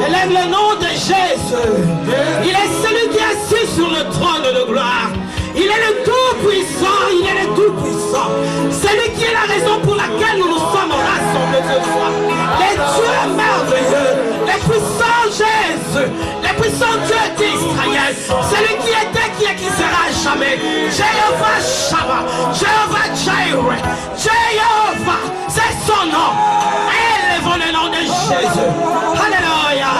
Élève le nom de Jésus. Il est celui qui est assis sur le trône de gloire. Il est le Tout-Puissant, il est le Tout-Puissant. C'est lui qui est la raison pour laquelle nous nous sommes rassemblés ce soir. Les dieux merveilleux, les puissants Jésus, les puissants dieux d'Israël. Celui qui était, qui est, qui sera jamais. Jéhovah Shabbat, Jéhovah Jireh, Jéhovah, c'est son nom. Élevons le nom de Jésus. Alléluia.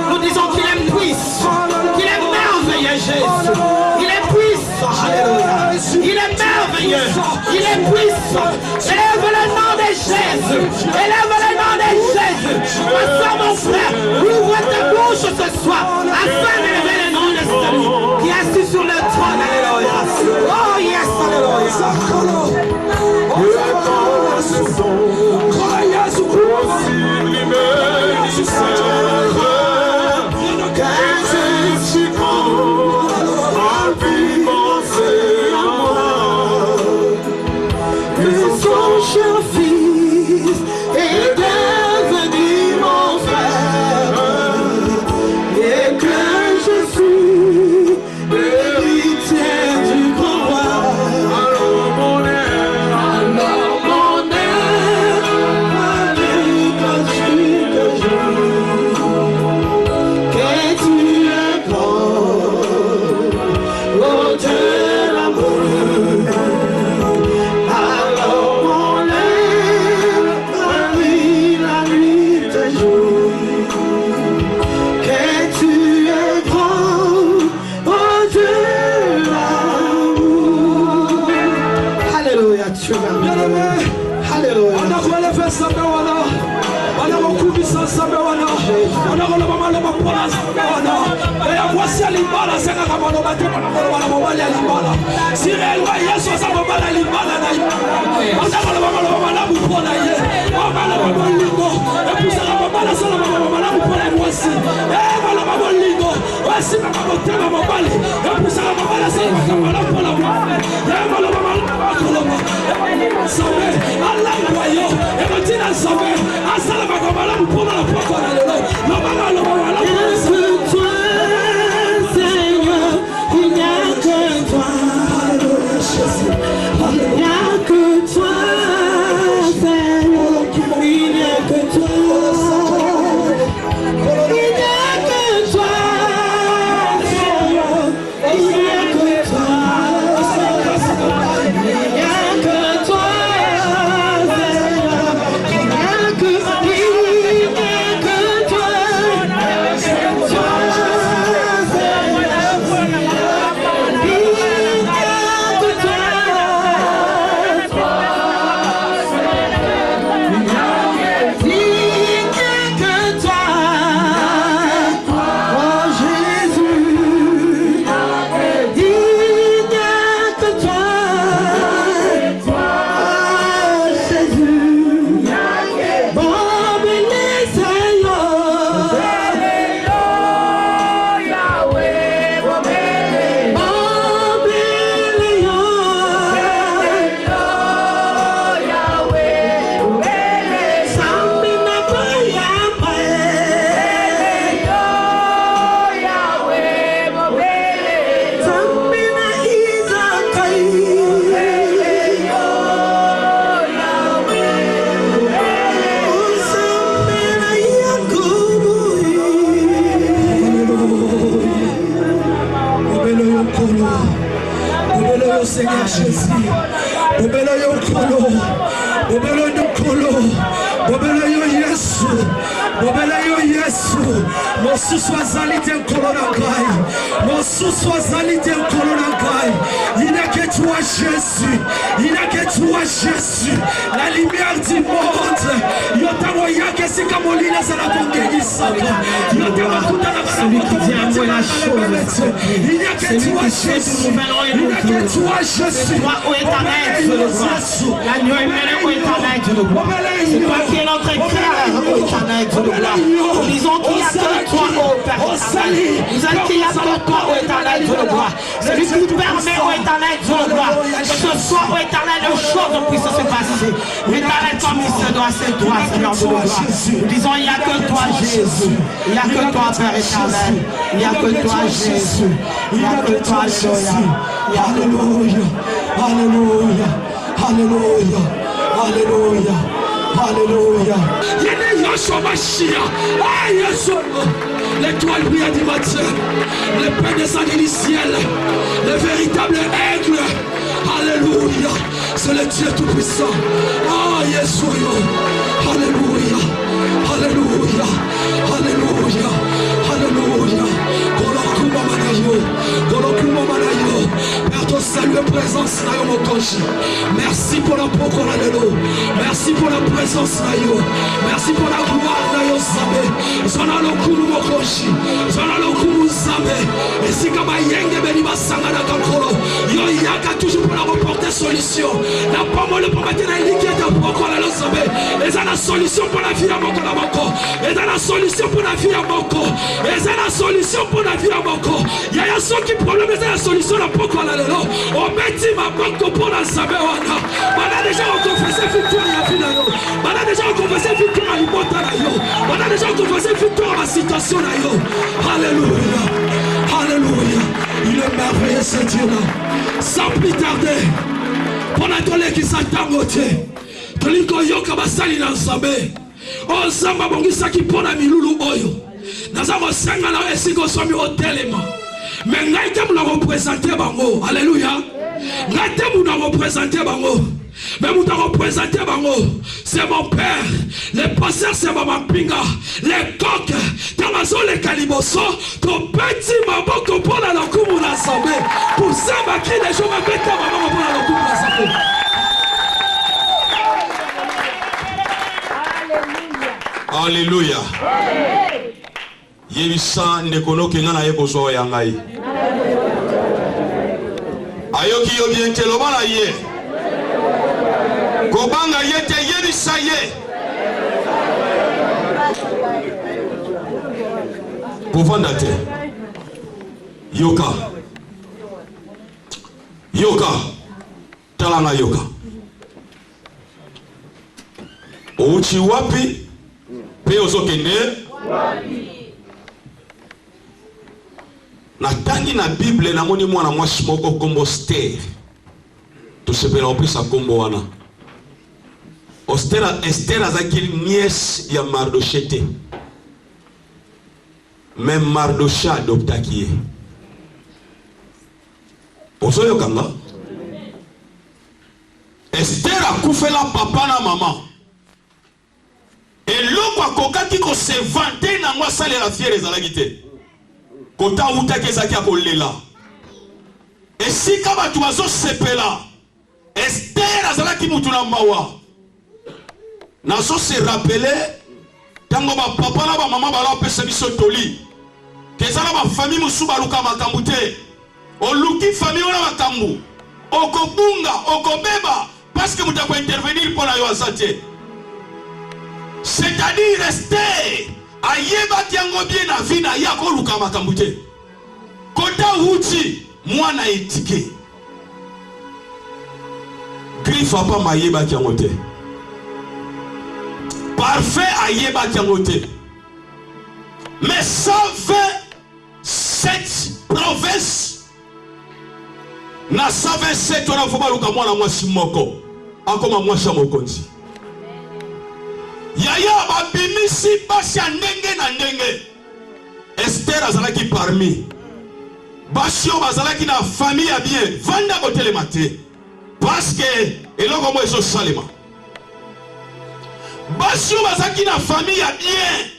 Nous disons qu'il est puissant, qu'il est merveilleux Jésus. Il est puissant. Alléluia. Il est merveilleux. Il est puissant. Élève le nom de Jésus. Élève le nom de Jésus. Ma soeur, mon frère, ouvre ta bouche ce soir afin d'élever le nom de celui qui est assis sur le trône. Alléluia. Oh yes, alléluia. Bobelayo Yesu, mosusu azalite nkolonakai, mosusu azalite nkolonakai. Il n'a que toi Jésus, il n'a que toi Jésus, la lumière du monde. Yotamo yake sika molina sana kongeni saka. Yotamo kutana celui qui vient après la chose. Il n'y a que toi Jésus, il n'y a que toi Jésus. Toi ô éternel Dieu de gloire, l'agneau éméré ô éternel Dieu de gloire. C'est toi qui es notre éclair ô éternel Dieu de gloire. Nous disons qu'il n'y a que toi ô Père éternel. Nous disons qu'il n'y a que toi ô éternel Dieu de gloire. Celui qui permet ô éternel Dieu de gloire que ce soit ô éternel de choses puissent se passer. Éternel toi Mister doit c'est toi Seigneur de gloire. Nous disons il n'y a que toi Jésus. Il n'y a que toi Père éternel. Il n'y a que toi Jésus. Il n'y a que toi Jésus. Alléluia. Alléluia. Alléluia. Alléluia. Alléluia. L'étoile brille du matin. Le pain descend du ciel. Le véritable aigle. Alléluia. C'est le Dieu tout-puissant. Ah, Yeshua. Alléluia. Alléluia. Alléluia. Alléluia. Père, ton salut et présence, merci pour la poko na lelo. Merci pour la présence na yo. Merci pour la gloire na yo Zambé. Zona lokumu mokoshi. Zona lokumu Zambé. Et si kama yenge beni basanga na kankolo. Yo yaka toujours pour la reporter solution. Na pomo le pomate na liquide ta poko na lo Zambé. Et ça la solution pour la vie à moko na moko. Et ça la solution pour la vie à moko. Et ça la solution pour la vie à moko. Yaya soki problème c'est la solution la poko na lelo. O beti ma moko pour la Zambé wana. Bana déjà on confessé victoire ya vie na yo. Bana déjà on confessé victoire à l'imota na yo. Bana déjà on confessé victoire à la situation na yo. Alléluia. Alléluia. Il est merveilleux ce Dieu là. Sans plus tarder. Pour la qui s'attend au Dieu. Tolinko yoka basali na Nzambe. O Nzamba bongisaki pona milulu oyo. Naza kosenga na esiko somi otelema. Mais ngai te muna représenter bango. Alléluia. Ngai te muna représenter bango. Mais muna représenter bango. C'est mon père. Les pasteurs c'est maman pinga. Les coqs. Tamazo les caliboso. Ton petit maboko pona la kumu na Nzambe. Pour ça ma qui les gens m'appellent maman pona la kumu na Nzambe. Alléluia. Yebisa nekono kenga na yeko so ya ngai. Ayoki yo bien te loba na ye. Kobanga yete yebisa ye. Povanda te. Yoka. Yoka. Talanga yoka. Ouchi wapi? Pe ozokende wapi? Natangi na Bible na moni mwana mwasi moko kombo Esther. To sepela opisa kombo wana. Esther azaki nièce ya Mardochée. Même Mardochée adoptaki ye. Ozoyo kanga? Esther akufela papa na maman. Et l'eau kokaki ko se vanter na moi sale la fière ezalaki te. Kota utaki ezaki akolela. Et si kaba tu azo sepela. Esther azalaki mutu na mawa. Nazo se rappeler tango ba papa na ba maman ba la pesa biso toli. Kezala ba famille musu ba luka makambu te. O luki famille ona makambu. Okobunga, okobeba parce que muta ko intervenir pour la yo azate. C'est-à-dire rester ayeba tiango bien na vie na ya ko luka makambu te. Kota uti mwana etike. Grifa pa mayeba tiango te. Parfait ayeba tiango te. Mais 127 provinces na 127 wana foba luka mwana mwasi moko akoma mwasi mokonzi. Yaya babimisi basi ya ndenge na ndenge. Esther azalaki parmi basi oyo bazalaki na famille ya bien vanda kotelema te parce que eloko mo ezosalema. Basi oyo bazalaki na famille ya bien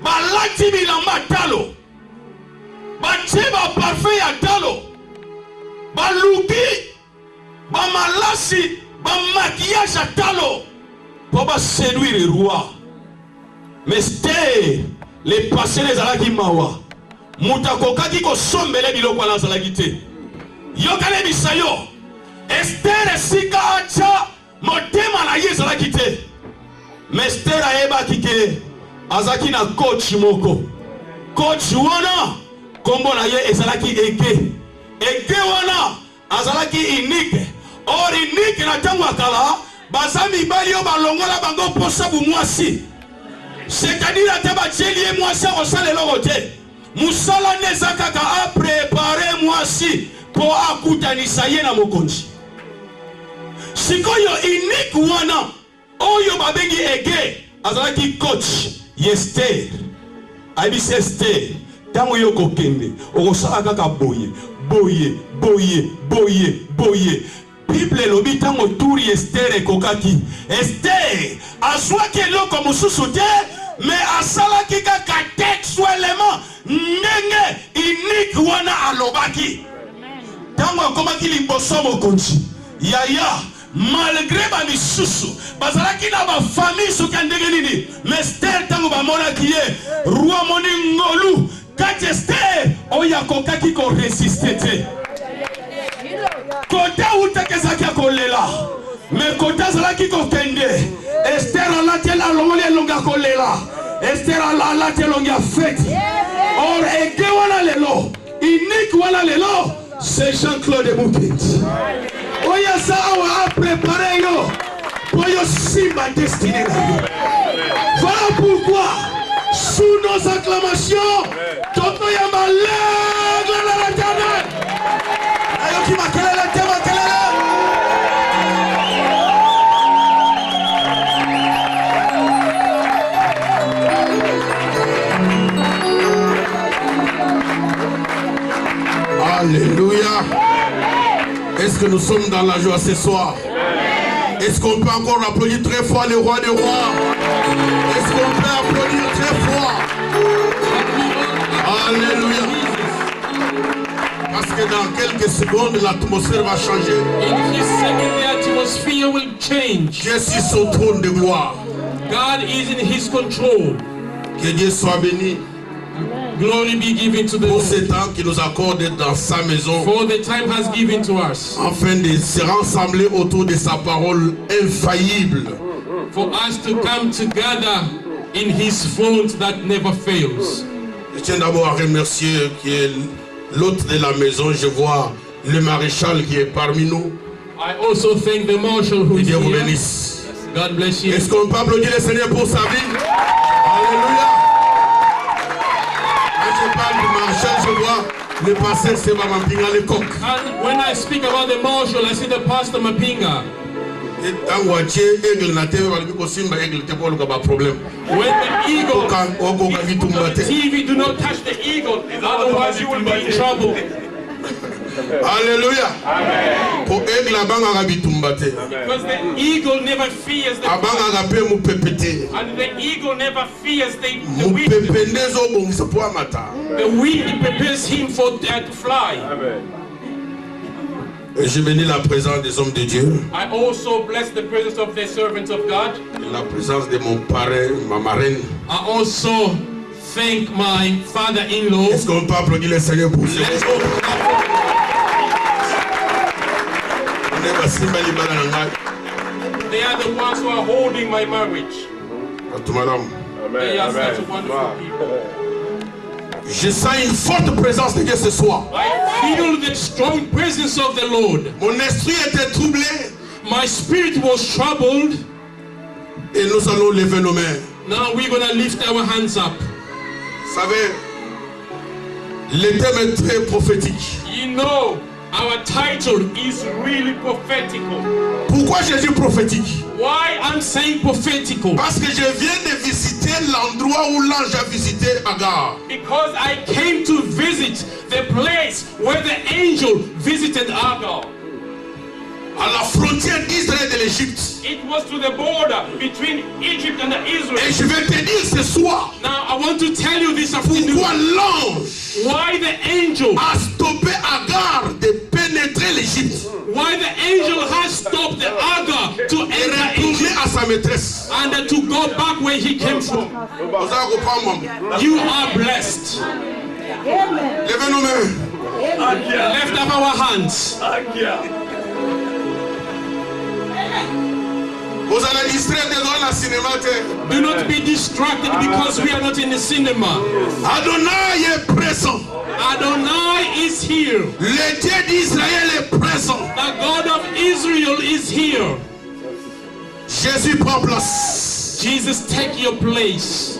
balati bilamba talo, batie ba parfum ya talo, baluki, ba malasi, ba maquillage ya talo, pour ba séduire le roi. Mais c'était les passés les alaki mawa. Mutakoka ki ko sombele biloko ala zalaki te. Yokale bisayo. Esther sika acha motema na ye zalaki te. Mais Esther ayeba kike azaki na coach moko. Coach wana kombo na ye ezalaki Ege. Ege wana azalaki unique. Or unique na tango akala bazami bali yo balongola bango posa bu mwasi. C'est-à-dire ate bachelie mwasi osale lokote. Musala nezakaka a préparé mwasi po akutanisa ye na mokonzi. Sikoyo unique wana oyo babengi Ege azalaki coach Esther. Abisi Esther tango yo kokende okosala kaka boye boye boye boye boye. Bible lobi tango turi Esther ekokaki. Esther azwaki eloko mosusu te, mais asalaki kaka textuellement ndenge unique wana alobaki. Tango akomaki liboso mokonzi yaya malgré ba misusu bazalaki na ba famille soki ndenge nini, mais Esther tango bamonaki ye roi moni ngolu kati Esther oyo akokaki ko résister te. Kota utekezaki kolela, mais kota zalaki kokende. Esther alati la longole longa kolela. Esther alati longa fête. Or Ege wana lelo, unique wana lelo, c'est Jean-Claude Moukit. Oya sa a préparé yo pour yo simba destinée. Voilà pourquoi sous nos acclamations, Toto Yamba l'aigle à l'Éternel. Ayoki makelele te makelele. Alléluia. Est-ce que nous sommes dans la joie ce soir? Est-ce qu'on peut encore applaudir très fort le roi des rois? Est-ce qu'on peut applaudir très fort? Alléluia. Parce que dans quelques secondes, l'atmosphère va changer. In this second, the atmosphere will change. Dieu est sur son trône de gloire. God is in His control. Que Dieu soit béni Glory be given to the pour Lord. ce temps qu'il nous accorde dans sa maison, For the time has given to us. afin de se rassembler autour de sa parole infaillible. For us to come together in His front that never fails. Je tiens d'abord à remercier qui est l'hôte de la maison. Je vois le maréchal qui est parmi nous. I also thank the marshal who Que is Dieu vous here. bénisse. God bless you. Est-ce qu'on peut applaudir le Seigneur pour sa vie? Alléluia. Quand je parle du maréchal, je vois le pasteur Seba Mampinga le coq. And when I speak about the marshal, I see the pastor Mapinga. Et tango atie aigle na tv balibi kosimba aigle te poluka ba problème. When the eagle, Okoka vitumba te. TV, do not touch the eagle, otherwise you will be in trouble. Alléluia. Po aigle abangaka bitumba te. Because the eagle never fears the Abangaka pe mupepe te. and the eagle never fears the wind. Mupepe nde ezobongisa po amata. The wind prepares him for to fly. Et je bénis la présence des hommes de Dieu. I also bless the presence of the servants of God. Et la présence de mon parrain, ma marraine. I also thank my father-in-law. Est-ce qu'on peut applaudir le Seigneur pour ce Let's moment? go. They are the ones who are holding my marriage. They are such wonderful people. Je sens une forte présence de Dieu ce soir. I feel the strong presence of the Lord. Mon esprit était troublé My spirit was troubled. et nous allons lever nos mains. Now we're going to lift our hands up. Vous savez, le thème est très prophétique. You know, our title is really prophetical. Pourquoi j'ai dit prophétique? Why I'm saying prophetical? Parce que je viens de visiter l'endroit où l'ange a visité Agar. Because I came to visit the place where the angel visited Agar. à la frontière d'Israël et de l'Égypte. It was to the border between Egypt and Israel. Et je vais te dire ce soir Now I want to tell you this afternoon pourquoi l'ange why the angel a stoppé Agar de pénétrer l'Égypte why the angel has stopped the Agar to et enter retourner Egypt à sa maîtresse. and to go back where he came from. Vous allez comprendre, maman. You are blessed. Levez nos mains. Lift up our hands. Vous allez distraire devant la cinéma. Do not be distracted because we are not in the cinema. Adonai est présent. Adonai is here. Le Dieu d'Israël est présent. The God of Israel is here. Jésus prend place. Jesus, take your place.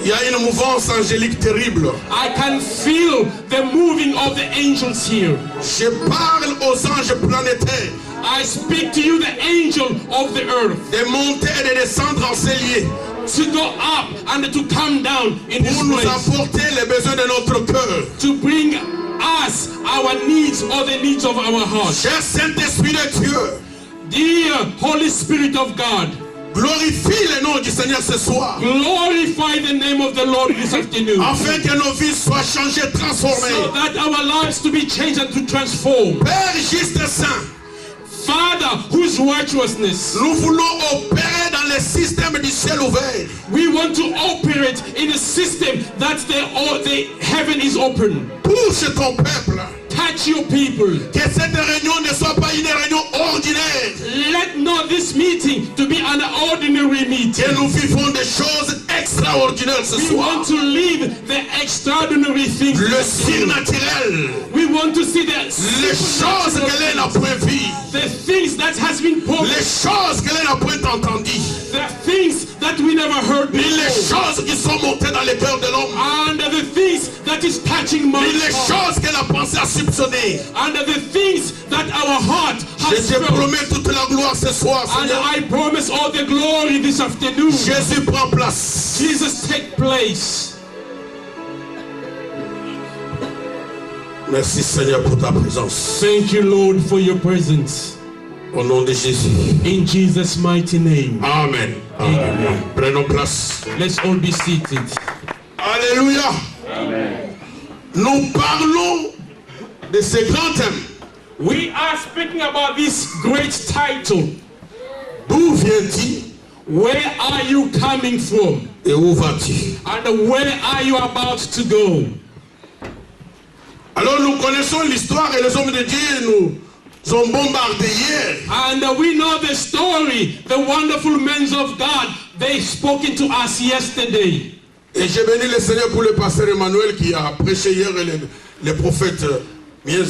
Il y a une mouvance angélique terrible. I can feel the moving of the angels here. Je parle aux anges planétaires I speak to you, the angel of the earth, de monter et de descendre en ces lieux to go up and to come down in this pour nous place, apporter les besoins de notre cœur. to bring us our needs or the needs of our heart. Cher Saint-Esprit de Dieu, Dear Holy Spirit of God, glorifie le nom du Seigneur ce soir, glorify the name of the Lord this afternoon, afin que nos vies soient changées, so transformées. that our lives to be changed and to transform. Père juste saint, Father, whose righteousness nous voulons opérer dans le système du ciel ouvert. we want to operate in a system that the heaven is open. Touche ton peuple. Touch your people. Que cette réunion ne soit pas une réunion ordinaire. Let not this meeting to be an ordinary meeting. Que nous vivons des choses extraordinaires ce We soir. want to live the extraordinary things. Le surnaturel. We want to see the Les choses que l'un n'a point vues. the things that has been Les promised, choses que l'un n'a point entendues. the things that we never heard Et les before, choses qui sont montées dans le cœur de l'homme. and the things that is touching my Et les heart, choses que la pensée a soupçonnées. and the things that our heart Je has te felt. promets toute la gloire ce soir, And Seigneur. I promise all the glory this afternoon. Jésus prend place. Jesus, take place. Merci Seigneur pour ta présence. Thank you, Lord, for your presence. Au nom de Jésus. In Jesus' mighty name. Amen. Amen. Prenons place. Let's all be seated. Alléluia. Nous parlons de ce grand thème. We are speaking about this great title. D'où viens-tu Where are you coming from? et où vas-tu? And where are you about to go? Alors nous connaissons l'histoire et les hommes de Dieu nous ont bombardés hier. And we know the story. The wonderful men of God, they spoken to us yesterday. Et j'ai béni le Seigneur pour le pasteur Emmanuel qui a prêché hier et les prophètes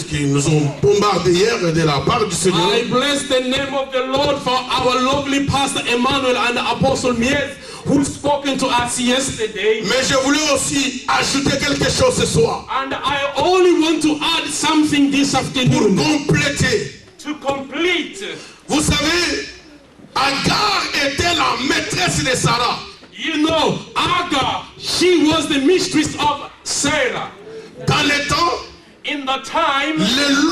qui nous ont bombardés hier de la part du Seigneur. I bless the name of the Lord for our lovely pastor Emmanuel and Apostle Mies who spoken to us yesterday. Mais je voulais aussi ajouter quelque chose ce soir And I only want to add something this pour afternoon compléter. to complete. Vous savez, Agar était la maîtresse de Sarah. You know, Agar, she was the mistress of Sarah. Dans le temps, In the time,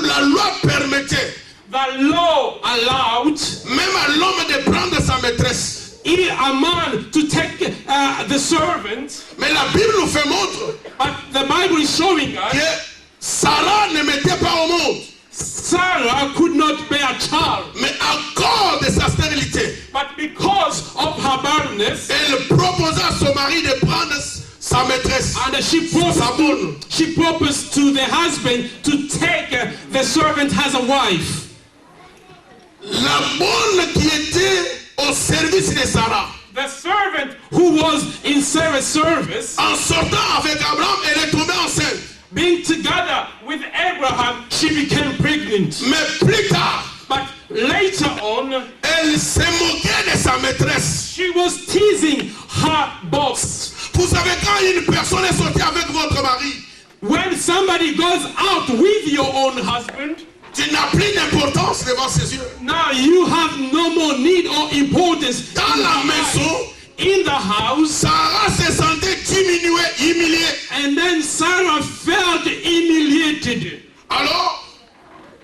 la loi permettait the law allowed même à l'homme de prendre sa maîtresse. a man to take the servant, Mais la Bible nous fait montre but the Bible is showing que us Sarah ne mettait pas au monde. Sarah could not bear a child, Mais à cause de sa stérilité, but because of her barrenness, elle proposa à son mari de prendre sa maîtresse. and Sa bonne. she proposed to the husband to take the servant as a wife. La bonne qui était au service de Sarah. The servant who was in Sarah's service, En sortant avec Abraham, elle est tombée enceinte. being together with Abraham, she became pregnant. Mais plus tard, But later on, elle se moquait de sa maîtresse. she was teasing her boss. Vous savez, quand une personne est sortie avec votre mari, When somebody goes out with your own husband, tu n'as plus d'importance devant ses yeux. now you have no more need or importance. Dans la maison, In the house, Sarah se sentait diminuée, humiliée. and then Sarah felt humiliated. Alors,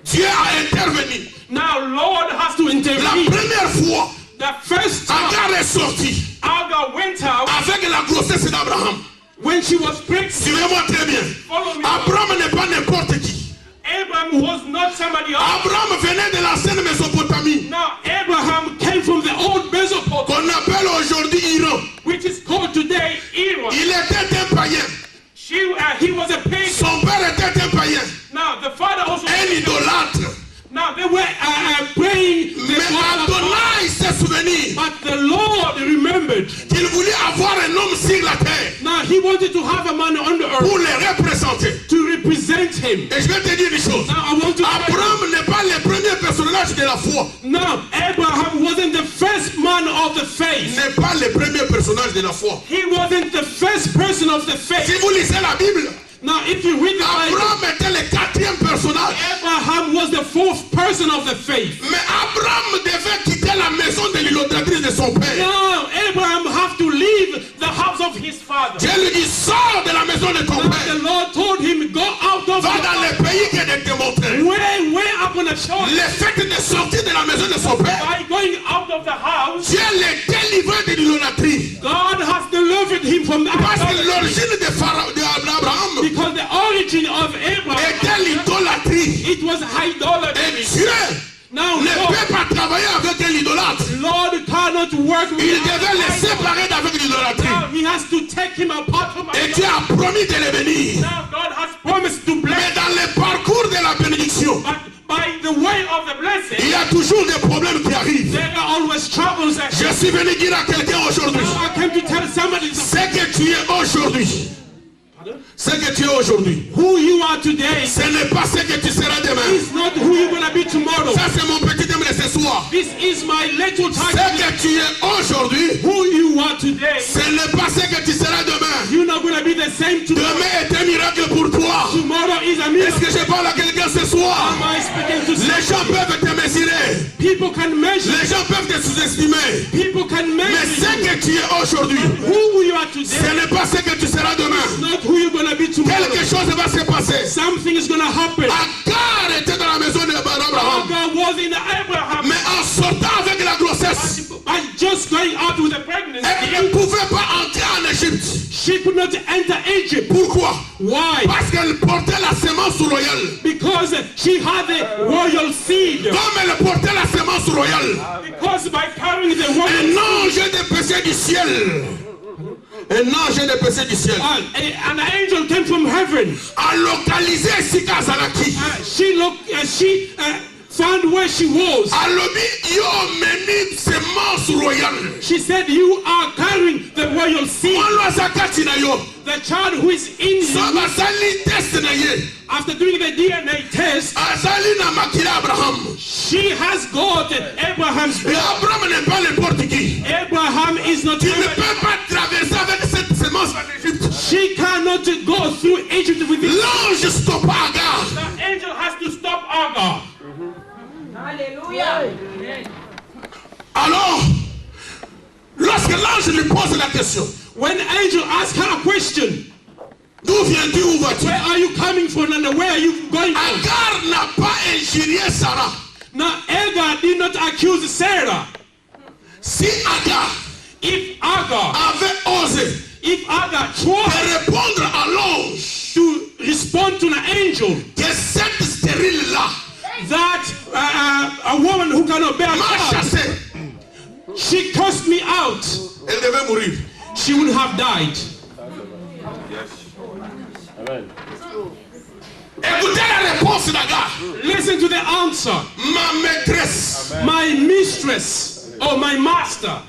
Dieu a intervenu intervenir. Now Lord has to La intervene. première fois, The first time Agar est sortie Agar went out avec la grossesse d'Abraham. when she was pregnant. Suivez-moi très bien. Follow me. Abraham n'est pas n'importe qui. Abraham was not somebody else. Abraham venait de l'ancienne Mésopotamie, Now Abraham came from the old Mesopotamia, qu'on appelle aujourd'hui Iran. which is called today Iran. Il était un païen. He was a pagan. Son père était un païen, Now the father also. un idolâtre. Now they were praying. The Mais God of God. Adonai s'est souvenu But the Lord remembered. qu'il voulait avoir un homme sur la terre Now he wanted to have a man on the earth pour les représenter. to represent him. Et je vais te dire une chose. Now I want to. Abraham n'est pas le premier personnage de la foi. Now Abraham wasn't the first man of the Il faith. n'est pas le premier personnage de la foi. He wasn't the first person of the Si faith. vous lisez la Bible, Now if you read the Bible, Abraham était le quatrième personnage. Abraham was the fourth person of the faith. Mais Abraham devait quitter la maison de l'idolâtrie de son père. Now Abraham have to leave the house of his father. Dieu lui dit, sors de la maison de ton Now père. the Lord told him, go out of Va dans le pays que je te montrerai. way up on a shore. Le fait de sortir de la maison de son père, By going out of the house, Dieu l'a délivré de l'idolâtrie. God has delivered him from that. Parce que l'origine d'Abraham Because the origin of Abraham, était l'idolâtrie. it was Et idolatry. Dieu Now ne peut pas travailler avec un idolâtre. Lord cannot work with Il devait le an idol. séparer d'avec l'idolâtrie. Now he has to take him apart from Et Dieu idolatry. a promis de le bénir. Now God has promised to Mais bless, dans le parcours de la bénédiction, but by the way of the il blessing, y a toujours des problèmes qui arrivent. there are always troubles. Je suis venu dire à quelqu'un aujourd'hui, Now I came to tell somebody ce que tu es aujourd'hui, ce que tu es aujourd'hui, who you are today ce n'est pas ce que tu seras demain. is not who you're going to be tomorrow. Ça c'est mon petit thème de ce soir. This is my little Ce title. que tu es aujourd'hui, Who you are today, ce n'est pas ce que tu seras demain. you're not going to be the same tomorrow. Demain est un miracle pour toi. Tomorrow is a Est-ce miracle. que je parle à quelqu'un ce soir? Am I speaking to Les gens somebody? peuvent te mesurer. People can measure. Les gens peuvent te sous-estimer. People can Mais measure ce you. que tu es aujourd'hui, Who you are ce today, n'est pas ce que tu seras demain. not who you're going to be tomorrow. Quelque chose va se passer. Something is going to happen. Agar était dans la maison d'Abraham. God was in Abraham. Mais en sortant avec la grossesse, By just going out with a pregnancy, elle ne pouvait pas entrer en Égypte. she could not enter Egypt. Pourquoi? Why? Parce qu'elle portait la semence royale. Because she had the royal seed. Comme elle portait la semence royale, Because by carrying the royal un ange de péché du ciel, un ange de péché du ciel, an angel came from heaven. a localisé Sika Zanaki. She found where she was. Alobi yo meni semence royale. She said, you are carrying the royal seed. Mwana zakati na yo. The child who is in So you, basali test na ye. after doing the DNA test, Azali na makila Abraham. she has got Abraham's Et blood. Abraham n'est pas n'importe qui. Abraham is not Tu ne somebody. peux pas traverser avec cette semence en Égypte. She cannot go through Egypt with it. L'ange stoppa Agar. The angel has to stop Agar. Alors, lorsque l'ange lui pose la question, When the angel asked her a question, d'où viens-tu, où vas-tu? where are you coming from and where are you going from? Agar n'a pas injurié Sarah. Now Agar did not accuse Sarah. Si Agar If Agar avait osé tried de répondre à l'ange to respond to the angel que cette stérile-là that a woman who cannot bear m'a child, chassé, she cursed me out, elle devait mourir. she would have died. Écoutez la réponse d'Agar. Listen to the answer. Ma maîtresse, My mistress or my master,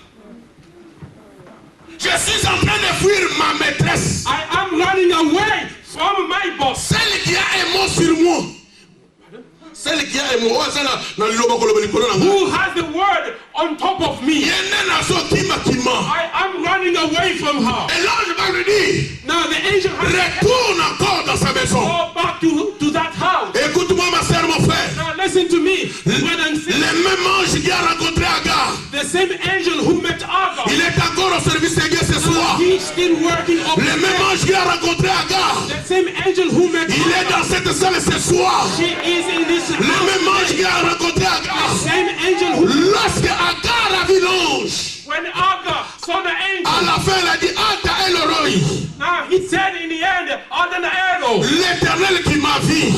je suis en train de fuir ma maîtresse, I am running away from my boss. celle qui a un mot sur moi. Celle qui a un mot, oh, celle dans le lobo kolobo likolo na nga. Who has the word on top of me? Yene na so kima kima. I am running away from her. Et l'ange va lui dire, Now the angel has to retourne encore dans sa maison. go back to that house. Écoute-moi ma soeur, mon frère. Now listen to me, brother and sister. Le même ange qui a rencontré Agar, The same angel who met Agar, il est encore au service de Dieu ce soir. he's still working up Le même there. ange qui a rencontré Agar, The same angel who met il est Agar, dans cette salle ce soir. she is in this Le même house. ange qui a rencontré il a dit, Ata Eloroi, Now he said in the end, Adon Elo, l'Éternel qui m'a vu,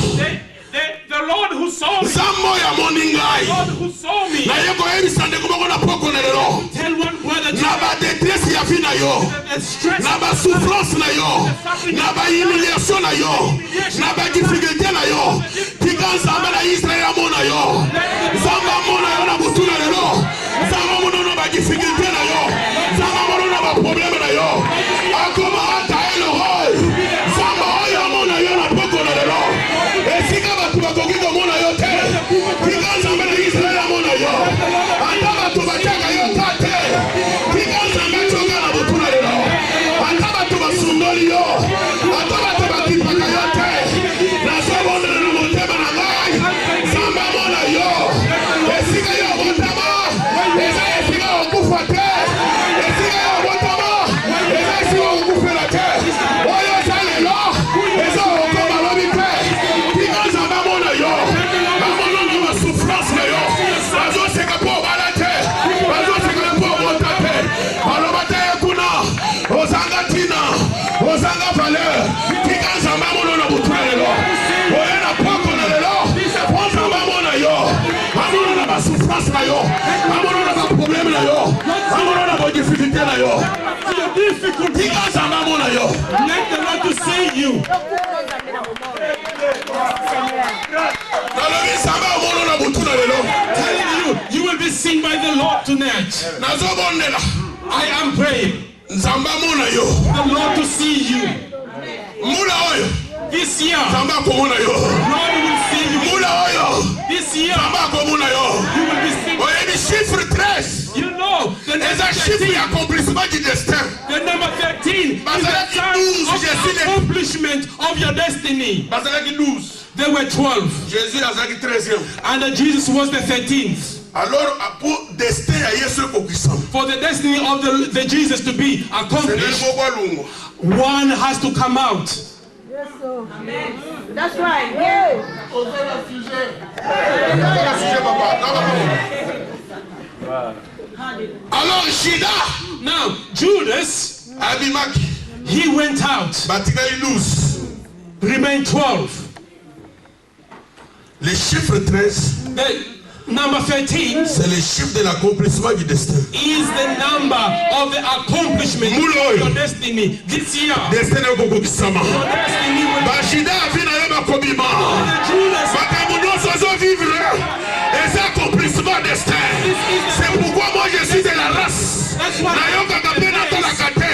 the Lord who saw me, Zambo ya the moningai, Lord who saw me, na yeko ebisa ndeko moko na poko na lelo, tell one brother to na ba détresse ya vie na yo, the stress, na ba souffrance na yo, na ba humiliation na yo, na ba difficulté na yo, tika nzambe na Israël amona yo, nzambe amona yo na butu na lelo, nzambe amona na ba difficulté na yo, nzambe amona na ba problème na yo, akoma ata Eloroi, nzambe oyo amona yo na poko na lelo, esika batu bakoki komona yo te, tika nzambe na Israël amona yo, ata batu batiaka yo ta te, tika nzambe ationga na butu na lelo, ata batu basundoli yo, ata batu bakipaka yo te, nazobondela na motema na ngai, nzambe amona yo, esika yo botama, eza esika okufa te, esika yo botama, eza esika okufela te, oyo eza lelo, eza okoma lobi te, tika nzambe amona yo, amona na basouffrance na yo, bazoseka po obala te, bazoseka po obota te, baloba te kuna, ozanga tina, ozanga valeur, tika nzambe amona na butu na lelo, oye na poko na lelo, po nzambe amona yo, amona na basouffrance na yo, amona na baproblème na yo, amona na badifficulté na yo, tika nzambe amona yo. let the Lord to see you. nalobi nzambe amona na butu na lelo, Telling you, you will be seen by the Lord tonight. nazobondela I am praying, nzambe amona yo, the Lord to see you. mula oyo This year, nzambe akomona yo, Lord will see you. mula oyo This year, nzambe akomona yo, you will be seen. oyebi chiffre 13 You know, the eza number chiffre 13, ya accomplissement du destin. the number 13 is Bazalaki the time 12, of Jésus the accomplishment of your destiny. bazalaki 12, There were 12, Jésus azalaki 13e. and Jesus was the 13th. Alors pour destin ya yesu ekokisa, For the destiny of the Jesus to be seneli accomplished, moko alungwa, one has to come out. That's right. Yeah. alors Juda Now, Judas, abimaki, he went out, batikali 12. remained 12. Le chiffre 13, The number 13 c'est le chiffre de l'accomplissement du destin. is the number of the accomplishment of your destiny. This year, Destin ekokokisama. your destiny will Bajida avi na ye bakobima. be Judas. Makambo nyonso azovivre eza accomplissement destin. C'est pourquoi moi je suis de la race. That's why Nayokaka mpe natalaka te.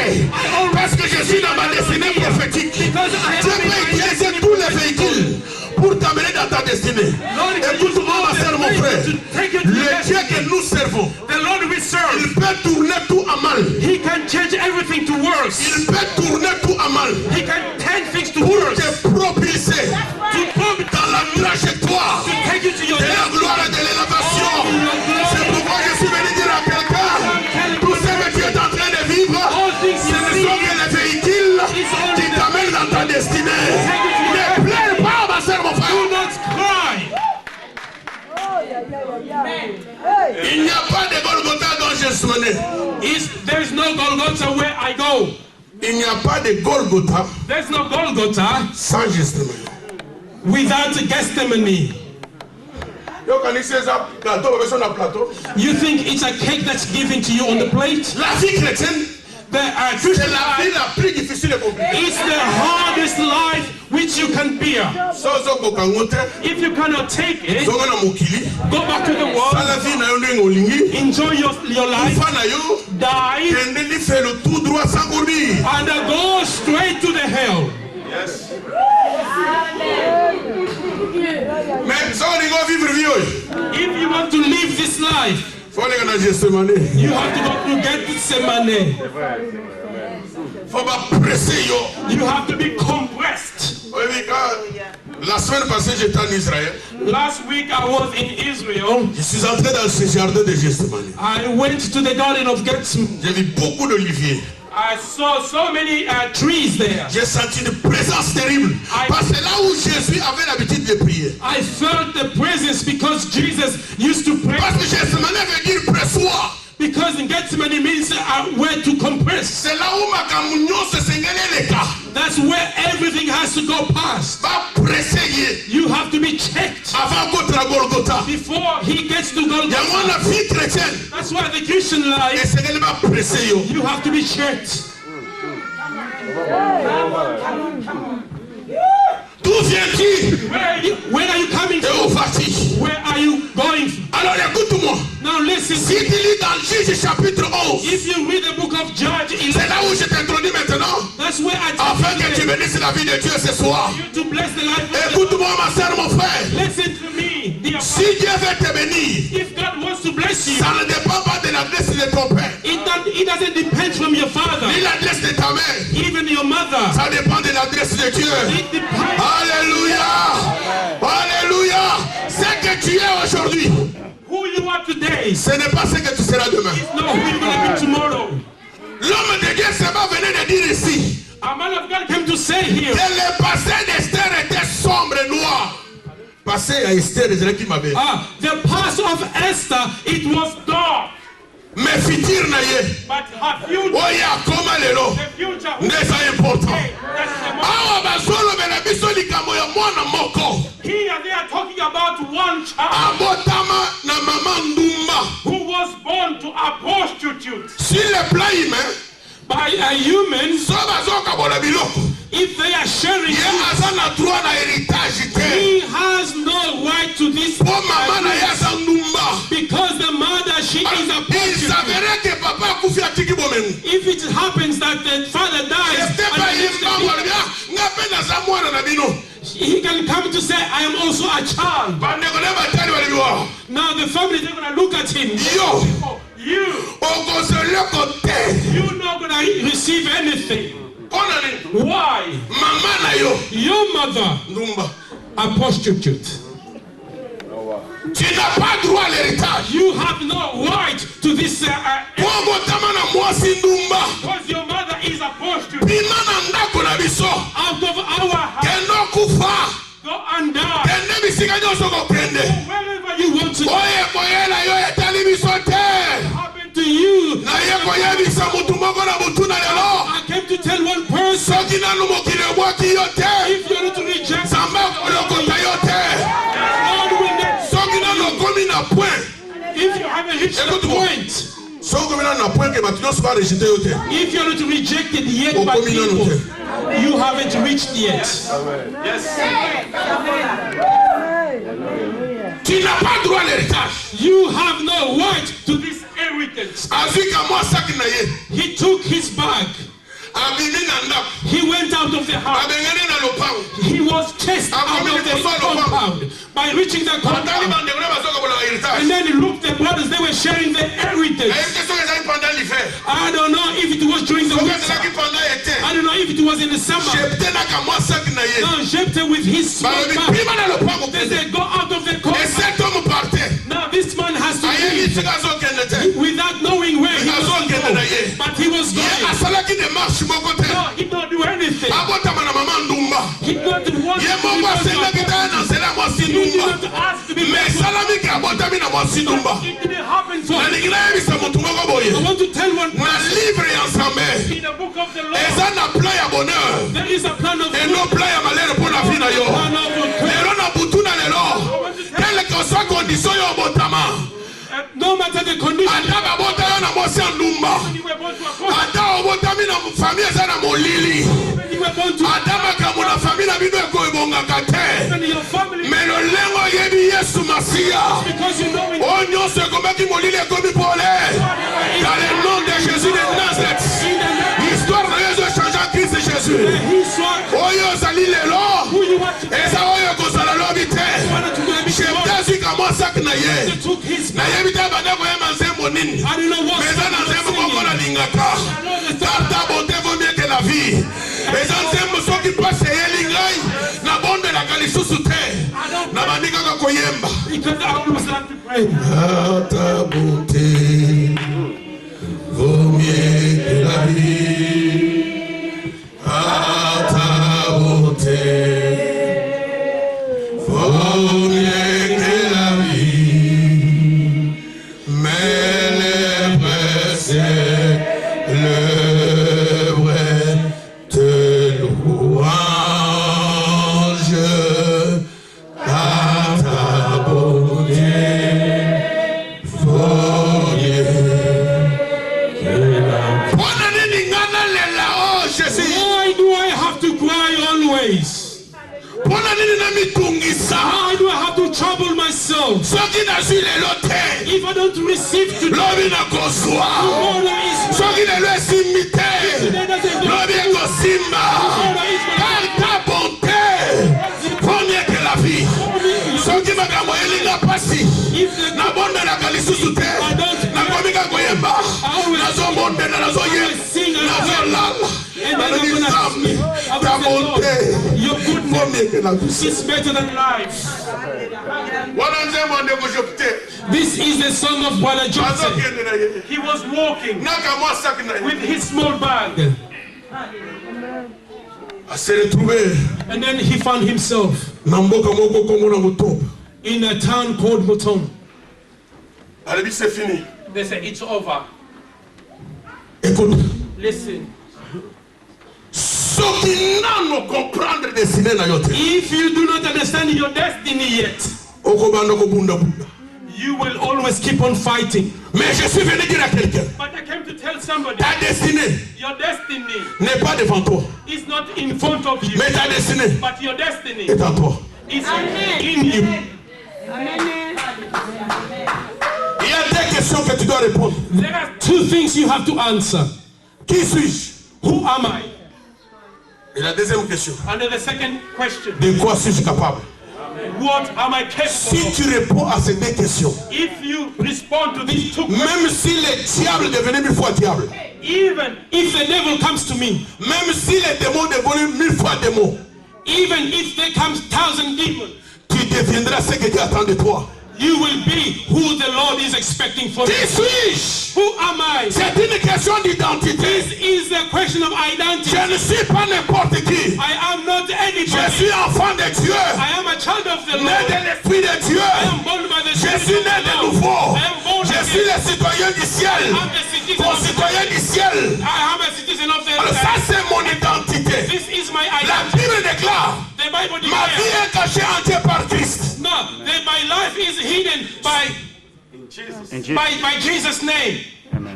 Parce que je suis dans ma destinée prophétique. because I Dieu have peut utiliser tous les véhicules pour t'amener dans ta destinée. Écoute-moi ma soeur, mon frère. Le Dieu que nous servons, the Lord we serve. il peut tourner tout à mal. He can change everything to worse. Il peut tourner tout à mal He can turn things to pour worse. te propulser dans la trajectoire To take you to your de la destiny. gloire et de l'élévation. C'est pourquoi je suis venu dire à quelqu'un, tout ce que tu es en train de vivre, ce ne sont que les véhicules qui t'amènent dans ta destinée. Ne pleure pas, ma soeur, mon Do frère. not cry. Il n'y a pas de Golgotha dont j'ai sonné. There is no Golgotha where I go. Il n'y a pas de Golgotha There's no Golgotha sans Gethsemane. without Gethsemane. yokanisi eza gâteau babeso na plateau. You think it's a cake that's given to you on the plate? La vie chrétienne, The c'est Christian la vie life la plus difficile et compliquée. is the hardest life which you can bear. So ozokoka ngo te, If you cannot take it, zonga na mokili, go back to the world, sala vie na yo ndenge olingi, enjoy your life, kufa na yo, die, kende lifelo tout droit sans courir. and go straight to the hell. Mais so olingi ovivre vie oyo, If you want to live this life, fo olinga na Gethsemane, you have to go to Gethsemane. fo bapresse yo. You have to be compressed. Oyebi ka la semaine passée j'étais en Israël, Last week I was in Israel. je suis entré dans ce jardin de Gethsemane. I went to the garden of Gethsemane. J'ai vu beaucoup d'oliviers. I saw so many trees there. J'ai senti une présence terrible. Parce que là où Jésus avait l'habitude de prier. I felt the presence because Jesus used to pray. Parce que Gethsemane veut dire presse-toi. Because in Gethsemane means where to compress. C'est là où makambo nyonso esengeli eleka. That's where everything has to go past. Bapresse ye. You have to be checked Avant kotela Golgotha. before he gets to Yango Golgotha. na vie chrétienne. That's why the Christian life, Esengeli bapresse yo. you have to be checked. D'où viens-tu? Where are you coming Et où from? vas-tu? Where are you going from? Alors écoute-moi. Now listen. Si tu lis dans Juge chapitre 11, If you read the book of Judges 11, c'est là où je t'introduis maintenant, that's where I afin que tu tell bénisses la vie de Dieu ce soir. you to bless the life of the Écoute-moi ma soeur, mon frère. Listen to me, dear Si father. Dieu veut te bénir, If God wants to bless you, ça ne dépend pas de l'adresse de ton père, it doesn't depend from your father, ni l'adresse de ta mère. even your mother. Ça dépend de l'adresse de Dieu. It depends. Alléluia. Alléluia. Ce que tu es aujourd'hui, Who you are today is ce n'est pas ce que tu seras demain. not who you're going to be tomorrow. L'homme de Dieu s'est pas venu de dire ici A man of God came to say here que le passé d'Esther était sombre et noir. Passé à Esther, c'est qui m'avait. the past of Esther, it was dark, Mais futur na ye. but her future, Oh ya koma lelo. the future, Ndeza important. hey, that's the most. Awa bazolo bela biso likambo ya mwana moko. Here they are talking about one child Abotama na mama ndumba. who was born to a prostitute Sur le plan humain, by a human. so bazoka bola biloko. If they are sharing, Ye aza na droit na héritage te. he has no right to this Po mama na ye aza ndumba. because the mother, she is a Il prostitute. s'avérait que papa akufi atiki bomengu. If it happens that the father dies, Ete and pa the ye next mbango day alobia nga pe naza mwana na bino. he can come to say, I am also a child. Bandeko ne batali balibiwa. Now the family, they're going to look at him. Yo, Oh, you, okozoleko te. you're not going to receive anything. Pona nini? Why? Mama na yo Your mother, ndumba. a prostitute. Tu n'as pas droit à l'héritage. You have no right to this Po botama na mwasi ndumba. because your mother is a prostitute. Bima na ndako na biso. Out of our house, Kendo kufa. go and die. Kende bisika nyonso kokende. Wherever you want to Oye koyela yo etali biso te. happen to you. Na ye koyebisa mutu moko na mutu na lelo. I came to tell one person, Soki nanu mokili ebwaki yo te. if you're not to reject Zamba kolokota yo te. God will not. Soki nanu okomi na point. If you haven't reached the Écoute-moi. point, Soki okomi nanu na point ke bato nyonso barejete yo te. if you're not rejected yet by Okomi nanu people, te. you haven't reached yet. Tu n'as pas droit à l'héritage. You have no right to this inheritance. Azwika mwa saki na ye. He took his bag. Abimi na ndako. He went out of the house. Abengeni na lopango. He was chased out of the compound. By reaching the Atali compound, bandeko na bazoka bola héritage. and then he looked at brothers, they were sharing the inheritance. Est-ce que soki ezali pendant l'hiver? I don't know if it was during the Soki winter. ezalaki pendant été. I don't know if it was in the summer. Jepte na kamwa saki na ye. Now Jephthah with his small Balobi bag, pima na lopango they kende. said, go out of the Et compound. cet homme partait. Now this man has to Ayebi leave tika azokende te. without knowing where he was going. But he was Ye going. asalaki démarche moko te. No, he didn't do anything. Abotama na mama ndumba. He didn't want Ye to moko asengaki ta na nzela ya mwasi He ndumba. didn't ask to be Mais blessed. esalami ke abotami na mwasi ndumba. It didn't happen for him. Nalingi nayebisa motu moko boye. I want to tell one Na livre ya nzambe. in the book of the Lord, Eza na plan ya bonheur. there is a plan of Et non plan ya malheur mpo na vie na yo. plan of good. Lelo na butu na lelo. Quelle que soit condition yo obotama. No matter the condition, Ata babota yo na mwasi ya ndumba. you were born to a prophet, Ata obotami na famille eza na molili. you were born to Ata makambo na famille na bino ekoebongaka te. and your family, Mais lolengo oyebi Yesu Masiya. because you know it. Oyo nyonso ekomaki molili ekomi pole. Dans le nom de Jésus de Nazareth. Histoire na yo ezochange en Christ Jésus. He saw Oyo ozali lelo. who you want to be. Eza oyo ekozala lobi te. Wanted to be Jepte azwika mwa saki na ye. They took his back. Nayebi te banda koyeba nzembo nini. I don't know what Mais eza na song they nzembo were moko singing. nalingaka. Car ta bonté vaut mieux que la vie. Eza nzembo soki mpasi eyeli ngai nabondelaka lisusu te. Nabandi kaka koyemba. Because I always like to pray. Ah, ta bonté vaut mieux que la vie. Ah, ta bonté vaut mieux que la vie. Mais les vrais si lelo te If I don't receive today, lobi nakozwa tomorrow is soki lelo esimi te today doesn't go. lobi ekosimba car ta bonté vaut mieux que la vie. Soki makambo elinga pasi nabondelaka lisusu te nakomika koyemba nazobondela nazolala nalobi nzambe ta bonté vaut mieux que la vie. It's better than life. Wana nzembo ndeko Jopte This is the song of Brother Joseph. azokende na ye He was walking naka mwa saki na ye with his small bag, ase retrouvé and then he found himself na mboka moko kongo na Mutombo. in a town called Mutombo. Alebi c'est fini. They say it's over. Écoute, Listen, soki nano comprendre destinée na yo te if you do not understand your destiny yet, okobanda kobunda bunda. you will always keep on fighting. Mais je suis venu dire à quelqu'un, But I came to tell somebody, ta destinée your destiny n'est pas devant toi, is not in front of you, mais ta destinée but your destiny est en toi. is in you. Il y a deux questions que tu dois répondre. There are two things you have to answer. Qui suis-je? Who am I? Et la deuxième question, And then the second question, de quoi suis-je capable? what am I Si capable of? tu réponds à ces deux questions, If you respond to these two questions, même si le diable devenait 1000 fois diable, even if the devil comes to me, même si les démons devenaient 1000 fois démons, even if there comes 1,000 demons, tu deviendras ce que Dieu attend de toi. you will be who the Lord is expecting for Qui you. suis-je? Who am I? C'est une question d'identité. This is a question of identity. Je ne suis pas n'importe qui. I am not Je anybody. suis enfant de Dieu, I am a child of the né Lord. de l'Esprit de Dieu. I am born by the Je Spirit suis of né the de Lord. nouveau. I am born Je suis again. le citoyen du ciel. I'm a citizen Mon of the citoyen du ciel. I am a citizen of the Alors ça, c'est mon identité. This is my La identity. Bible déclare, The Bible ma vie declares, est cachée en Dieu par Christ. no, that my life is hidden by Jesus' name.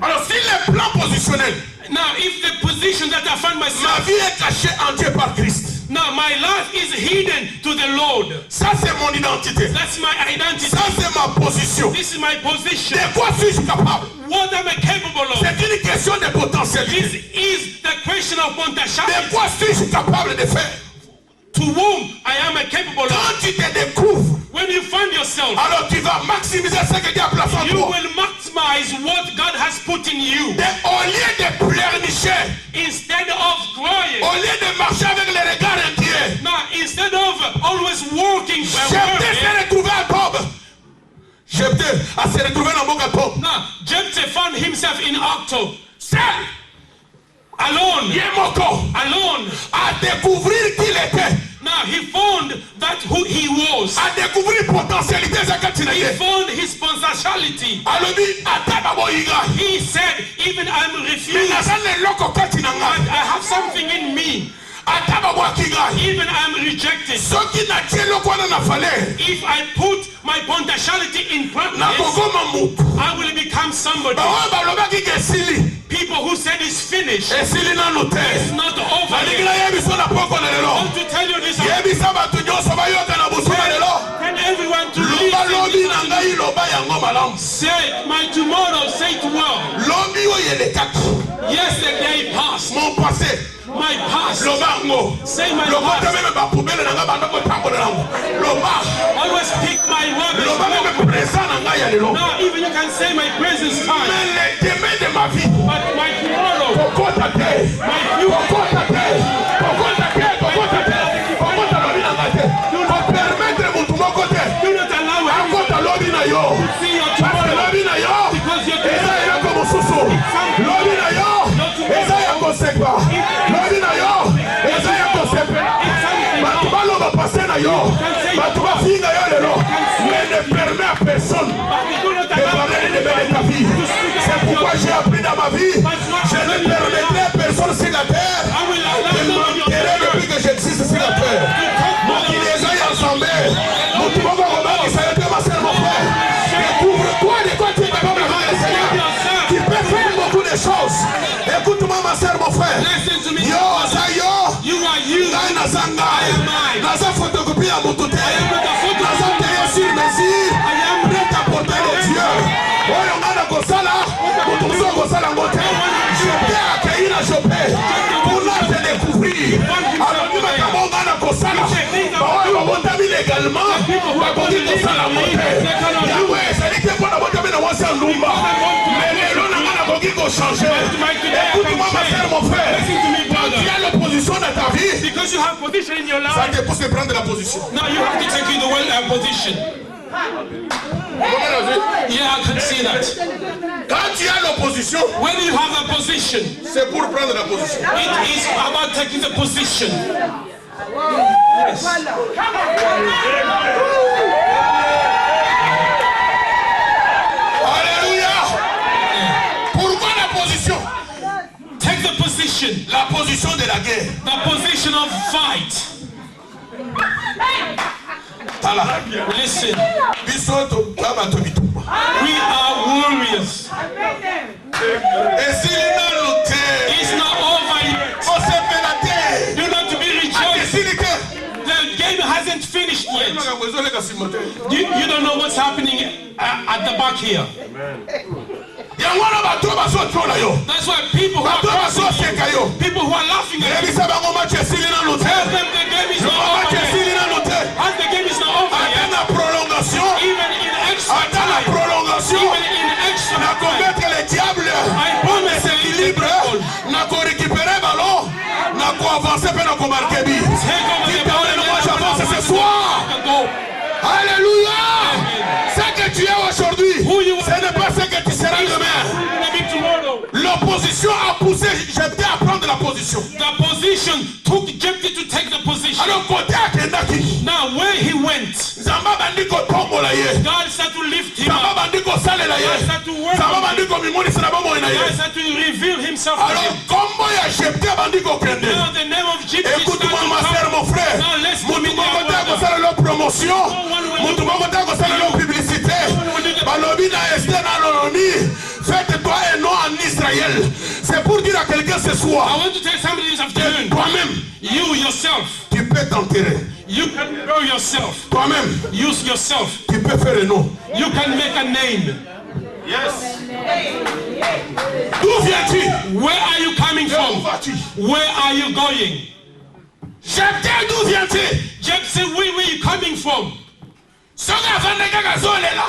Alors si le plan positionnel, Now, if the position that I find ma myself, vie est cachée en Dieu par Christ. now my life is hidden to the Lord. Ça, c'est mon identité. That's my identity. Ça, c'est ma position. This is my position. De quoi suis-je capable? What am I capable of? C'est une question de This potentialité. is the question of De potentiality. quoi suis-je capable de faire? To whom I am capable of. Quand tu te découvres, When you find yourself, alors tu vas maximiser ce que Dieu a placé en you toi. will maximize what God has put in you. Et au lieu de pleurnicher, Instead of crying. au lieu de marcher avec les regards inquiets, Now, instead of always working, Jephthé s'est retrouvé à Tob. Jephthé a se retrouvé dans mon Tob. now Jephthah found himself in Octo, Seul, alone, Yemoko, alone. à découvrir qui il était, Now he found that who he was. à découvrir potentialité He Zakatinayé. found his potentiality. Alobi, ataba boyiga. He said, even I'm Mais refused, nazane loko kati na but ngai. I have something in me. Ataba boakiga. Even I'm rejected. Soki na tie loko wana na fale, If I put my potentiality in practice, na kokoma mutu. I will become somebody. Baoyo balobaki ke esili. People who said it's finished, Esili nanu te. it's not over Nalingi yet. nayebiso na poko na I lelo. want to tell you this. Yebisa bato nyonso bayoka na busu na lelo. Tell everyone to Loba lobi listen. na ngai loba yango malamu. Say my tomorrow, say it well. Lobi oyo elekaki. Yesterday passed. Mon passé. My past. Loba ngo. Say my Loba te past. meme bapoubele na ngai banda kotambola nango. Loba. Always pick my rubbish. Loba meme présent na ngai ya lelo. Now even you can say my presence time. Mais le demain de ma vie. But my tomorrow, Kokota te. my future, Kokota te. Kokota te. Kokota te. Kokota lobi na ngai te. Ko permettre mutu moko te. do not allow him Akota lobi na yo. to see your Parce que tomorrow. lobi na yo. Because your Eza tomorrow, eloko mosusu. Lobi na yo. Eza ya kosekwa. Lobi na yo. Eza ya kosepela. Bato baloba pase na yo. Bato bafinga yo lelo. Mais ne permet à personne but do not de allow parler de anybody ta vie. to speak C'est about pourquoi your j'ai appris dans ma vie. Je ne permettrai à personne sur la terre I will de allow nobody on m'enterrer the depuis earth que j'existe sur la terre. Mokili eza ya ensemble. Mutu moko kobakisa yo te ma sœur, mon frère. Découvre-toi de quoi tu es capable avant le Seigneur. Tu peux faire beaucoup de choses. Écoute-moi ma sœur, mon frère. Listen to me. Yo aza yo. You are you. Ngai naza ngai. Naza photocopie ya mutu te. Naza teye sur mesure. Prêt à porter aujourd'hui. Alors, babotami légalement, bakoki kosala mote. Yawe, ezali te mpona botami na mwasi ya ndumba. Mais lelo nanga nakoki kochanger. Écoute-moi ma sœur, mon frère. Quand tu as l'opposition dans ta vie, Because you have position in your ça life, te pousse de prendre la position. now you have to take the position. Yeah, I can see that. Quand tu as l'opposition, When you have a position, c'est pour prendre la position. it is about taking the position. Yes. Alléluia. Pourquoi la position? Take the position. La position de la guerre. The position of fight. Tala. Listen, Biso to kaba to bitumba. we are warriors. Esilina lutte. It's not over yet. On se fait la terre. You're not to be rejoiced. Esilike. The game hasn't finished yet. Ngakuzoleka simote. You don't know what's happening at the back here. Yangwana bato baso tola yo. That's why people who are Bato baso cursing seka you, yo. people who are laughing at you, Ebisa bango match esilina lutte. tell them the game is not over Match yet. esilina lutte. As the game is not over Attends yet, la prolongation. even in extra Attends la time, prolongation. even in extra Na time, combattre le diable. I promise C'est you, libre. Na ko récupérer ballon. Na ko avancer pe na ko marquer but. take over Qui the ball permet and de moi let j'avance the ce soir. goal. Alléluia. Ce que tu es aujourd'hui, Who you ce n'est pas ce que tu seras demain. Maybe tomorrow. L'opposition a poussé Jephthé à prendre la position. The position took Jephthé to take the position. Alors côté akendaki, Now where he went, Zamba bandi ko tombola ye. God started to lift him Zamba up. bandi ko salela ye. God started to work Zamba on bandi him. ko mimonisa na bomoi na God ye. started to reveal himself to Alors him. kombo ya Jephthé bandi ko kende. Now the name of Jephthé started Écoute-moi to ma sœur, come. mon frère. Now let's do Mutu it moko te akosala lo promotion. Mutu moko te akosala lo publicité. Balobi na Esther na Lolomi. Faites-toi un nom en Israël. C'est pour dire à quelqu'un ce I soir. want to tell somebody this afternoon, Toi-même, you yourself, tu peux t'enterrer. you can grow yourself. Toi-même, Use yourself. tu peux faire un nom. You can make a name. D'où viens-tu? Where are you coming Où from? vas-tu? Where are you going? Jephthé, d'où viens-tu? Jephthé, where are you coming from? Soki afandaki akazolela.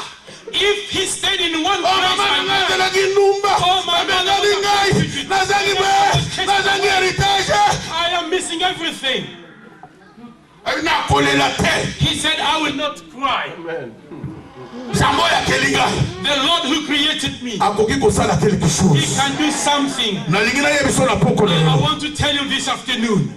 If he stayed in one Oh, place, mama my nanga God, azelaki numba. Oh, mama, Amekali ngai. Nazali be. Nazali héritage. I am missing everything. Nakolela te. He said, I will not cry. Jambo ya kelinga. The Lord who created me, Akoki kosala quelque he chose. can do something. Nalingi na yebiso na poko I lelo. want to tell you this afternoon,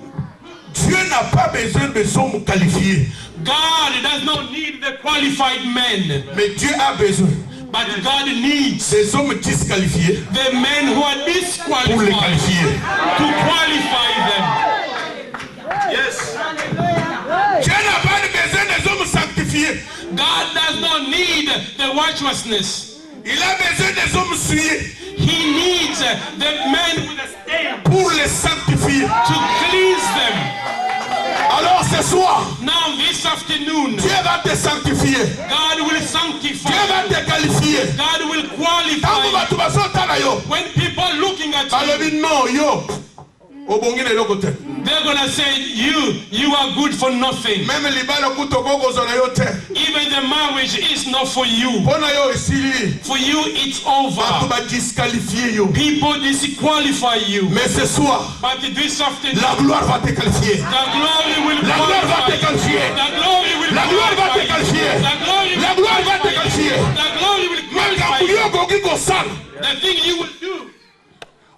Dieu n'a pas besoin des hommes qualifiés. God does not need the qualified men, Mais Dieu a besoin but God needs des hommes disqualifiés the men who are pour les disqualified qualifier. to qualify them. Dieu n'a pas besoin des hommes sanctifiés. God does not need the righteousness. Il a besoin des hommes souillés He needs the men with a stain pour les sanctifier. to cleanse them. Alors ce soir, Now this afternoon, Dieu va te sanctifier. God will Dieu sanctify. va te qualifier. God will Tango qualify. bato bazotala yo. When people are looking at you, Balobi non yo. Obongi na eloko te. they're gonna say, you are good for nothing. Même libala kuto kokozala yo te. Even the marriage is not for you. Mpona yo esili. For you, it's Bato over. ba disqualifier yo. People disqualify you. Mais ce soir, But this afternoon, la gloire va te qualifier. the glory will La gloire va te qualify you. qualifier. The glory will La gloire va te qualify you. qualifier. The glory will La gloire va te qualify you. qualifier. The glory will qualify Makambo you. yo okoki kosala. The thing you will do.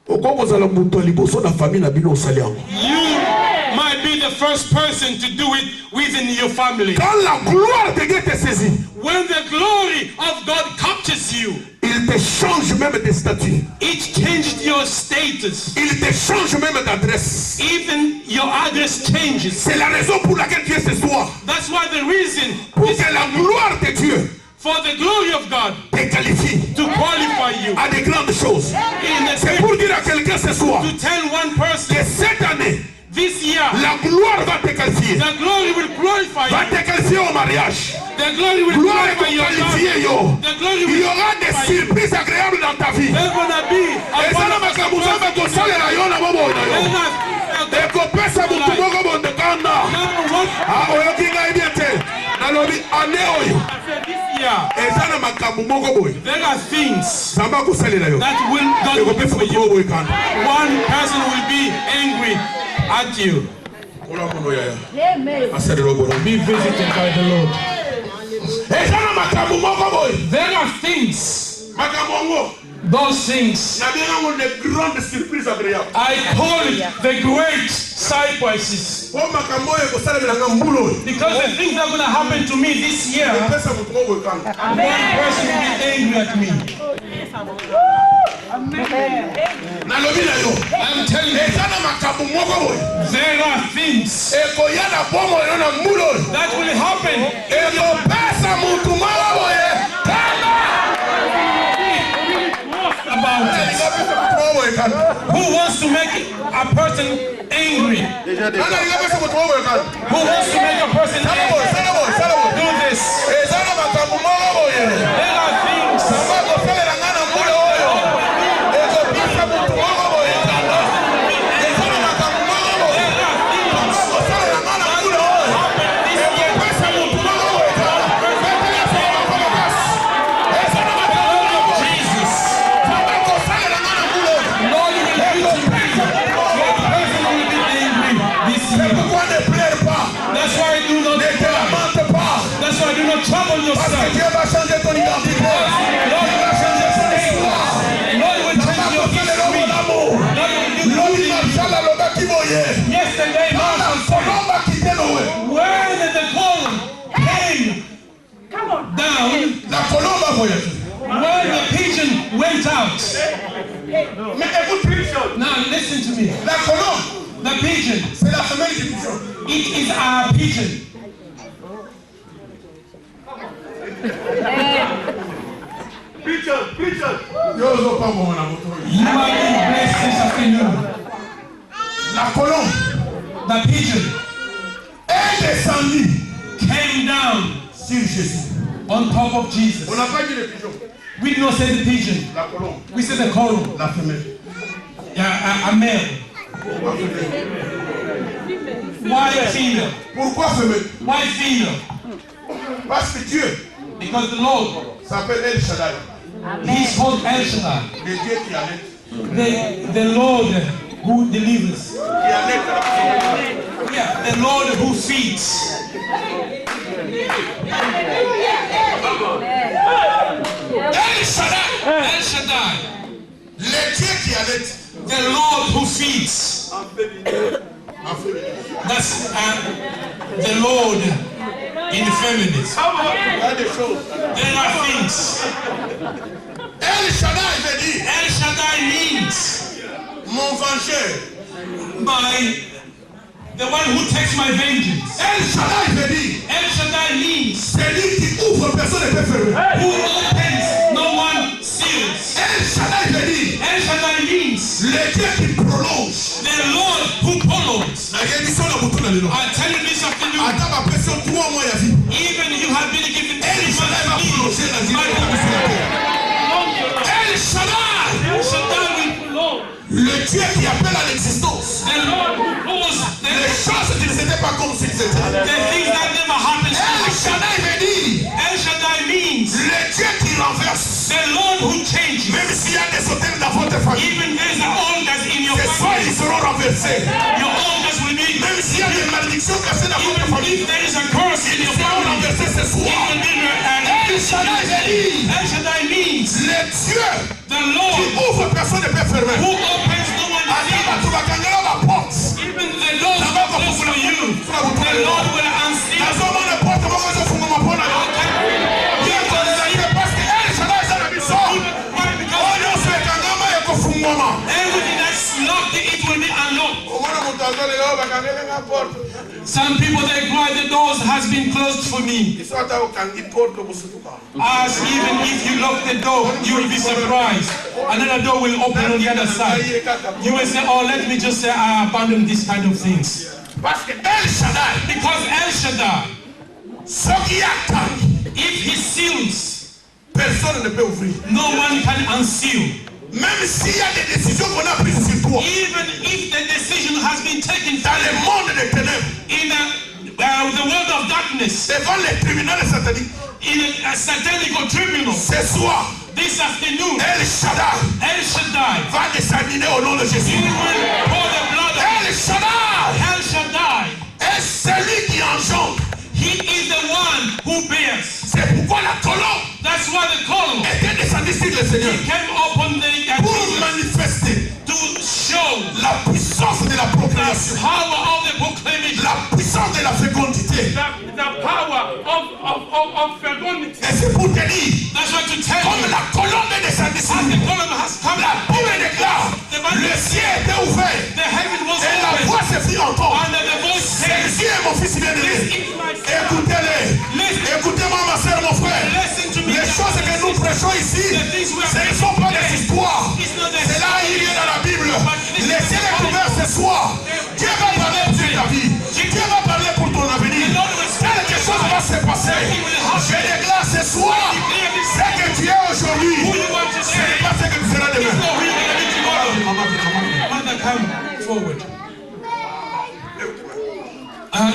Okoki kozala moto ya liboso na famille na bino osali yango. You might be the first person to do it within your family. Quand la gloire de Dieu te saisit, When the glory of God captures you, il te change même de statut. it changed your status. Il te change même d'adresse. Even your address changes. C'est la raison pour laquelle tu es ce soir. That's why the reason Pour is que la gloire de Dieu for the glory of God te qualifie to qualify you. à de grandes choses. In the C'est pour dire à quelqu'un ce soir to tell one person que cette année, this year, la gloire va te qualifier. the glory will glorify Va you. te qualifier au mariage. The glory will Gloire est glorify your qualifiée, God. yo. The glory Il y will aura des glorify you. surprises agréables dans ta vie. There's gonna be a Et ça, wonderful makambo nzambe kosalela yo na bomoi na yo. surprise. ekopesa année oyo I said this year, eza na makambo moko boye there are things nzambe akosalela yo that will God will do ekopesa for moto you. oyo boye kanda One person will be angry at you. kola mono yaya asalelo boye Be visited by the Lord. eza na makambo moko boye There are things, makambo yango those things, nabenga ngo les grandes surprises agréables I call it the great surprises. po makambo oyo ekosalemela mbula oyo Because the things that are going to happen to me this year, epesa moto oyo boye kanda one person will be angry at me. nalobi na yo I'm telling you, eza na makambo moko boye there are things ekoya na bomo yo na mbula oyo that will happen ekopesa motu moko boye kanda about it. ekopesa motu moko boye kanda Who wants to make a person angry? nana ekopesa motu moko boye kanda Who wants to make a person sala boye angry? sala boye sala boye Do this. eza na makambo moko boye There are things nzambe akosalela nga na mbula oyo ekopesa motu moko boye kanda eza na makambo moko boye nzambe akosalela nga na mbula oyo ekopesa motu moko boye kanda eza na makambo moko boye Jesus. nzambe akosalela nga na mbula oyo Lord will do to me. Your person will be angry this c'est year. pourquoi ne pleure pas That's why I do not ne te cry. lamente pas That's why I do not trouble parce que yourself. Dieu va changer ton identité Dieu va changer son histoire Lord will change your akosalela history. mon amour Lord will do lobi good things. marshal alobaki boye Yesterday, ana Marshall said, kolomba kite nowe when the cold came down, na kolomba boye when the pigeon went out. mais écoute une chose Now listen to me. la colombe The pigeon, c'est la femelle du pigeon it is our pigeon. yo ozopamboma na moto oyo You are being blessed this afternoon. la colombe The pigeon est descendue came down sur Jésus on top of Jesus. on n'a pas dit le pigeon We did not say the pigeon. la colombe We said the coral. la femelle A male. pourquoi femelle Why female? pourquoi femelle Why female? parce que Dieu Because the Lord, s'appelle El Shaddai He's called El Shaddai. le Dieu qui allait The Lord who delivers. qui allait Yeah, the Lord who feeds. El Shaddai El Shaddai. le Dieu qui allait The Lord who feeds. en féminin That's the Lord in the feminine. il y a des choses There are things. El Shaddai veut dire El Shaddai means mon vengeur the one who takes my vengeance. El Shaddai veut dire El Shaddai means celui qui ouvre personne ne peut fermer who opens, no one seals. El Shaddai veut dire El Shaddai means le Dieu qui prolonge the Lord who follows. nayebiso na motu na lelo I tell you this afternoon, ata bapression 3 mois ya vie even you have been given El 3 Shaddai va months prolonger la vie my de la God, terre El Shaddai El Shaddai will prolong. le Dieu qui appelle à l'existence The Lord who calls les choses qui ne s'étaient pas comme s'ils étaient the things that never happened to El us. Shaddai veut dire El Shaddai means le Dieu qui renverse the Lord who changes. même s'il y a des hôtels dans votre famille Even there's an altars in your ce soir family, ils seront renversés your altars will be, même s'il y a des malédictions cassées dans votre even famille if there is a curse in ils your seront family, renversés ce it soir will be El Shaddai veut dire El Shaddai means le Dieu the qui Lord ouvre personne ne peut fermer who opens no one ata seals. bato bakangela baporte Even the Lord will close for you. The Lord will unseal. nazomona porte moko ezofungama mpo na yo ye kozaire parce que El Shaddai eza na biso Why? Because oyo nyonso ekangama ekofungwama everything that's locked, it will be unlocked. omona moto azolela oyo bakangelenga porte Some people they cry, the doors has been closed for me. biso ata okangi porte bosutuka As even if you lock the door, you will be surprised. Another door will open on the other side. You will say, oh, let me just say I abandon these kind of things. parce que El Shaddai Because El Shaddai, soki atangi if he seals, personne ne peut ouvrir no one can unseal. même s'il y a des décisions qu'on a prises sur toi Even if the decision has been taken dans le monde des ténèbres the world of darkness, devant les tribunaux sataniques, in a satanic tribunal, ce soir, this afternoon, El Shaddai El Shaddai, va l'examiner au nom de Jésus. he will pour the blood of El Shaddai El Shaddai. est celui qui engendre. He is the one who bears. C'est pourquoi la colombe That's why the column était descendue sur le Seigneur came upon the pour manifester to show la puissance de la the procréation, power of the proclamation, la puissance de la fécondité. the power of fecundity. Et c'est pour te dire, That's why to tell comme you, la colombe est descendue sur as nous, the column has come, la Bible déclare, le ciel était ouvert the heaven was et la open, voix se fit entendre. and the voice says, Jésus est mon fils bien-aimé. "This is my son." Écoutez-les. Écoutez-moi, ma soeur, mon frère. Listen to me. Les choses que nous prêchons ici, ce ne sont pas des histoires. C'est là, il y a dans la Bible. Le ciel est ouvert ce soir. Dieu va parler pour ta vie. Dieu va parler pour ton avenir. Quelque chose va se passer. Je déclare ce soir, ce que tu es aujourd'hui, ce n'est pas ce que tu seras demain. Mother, come forward.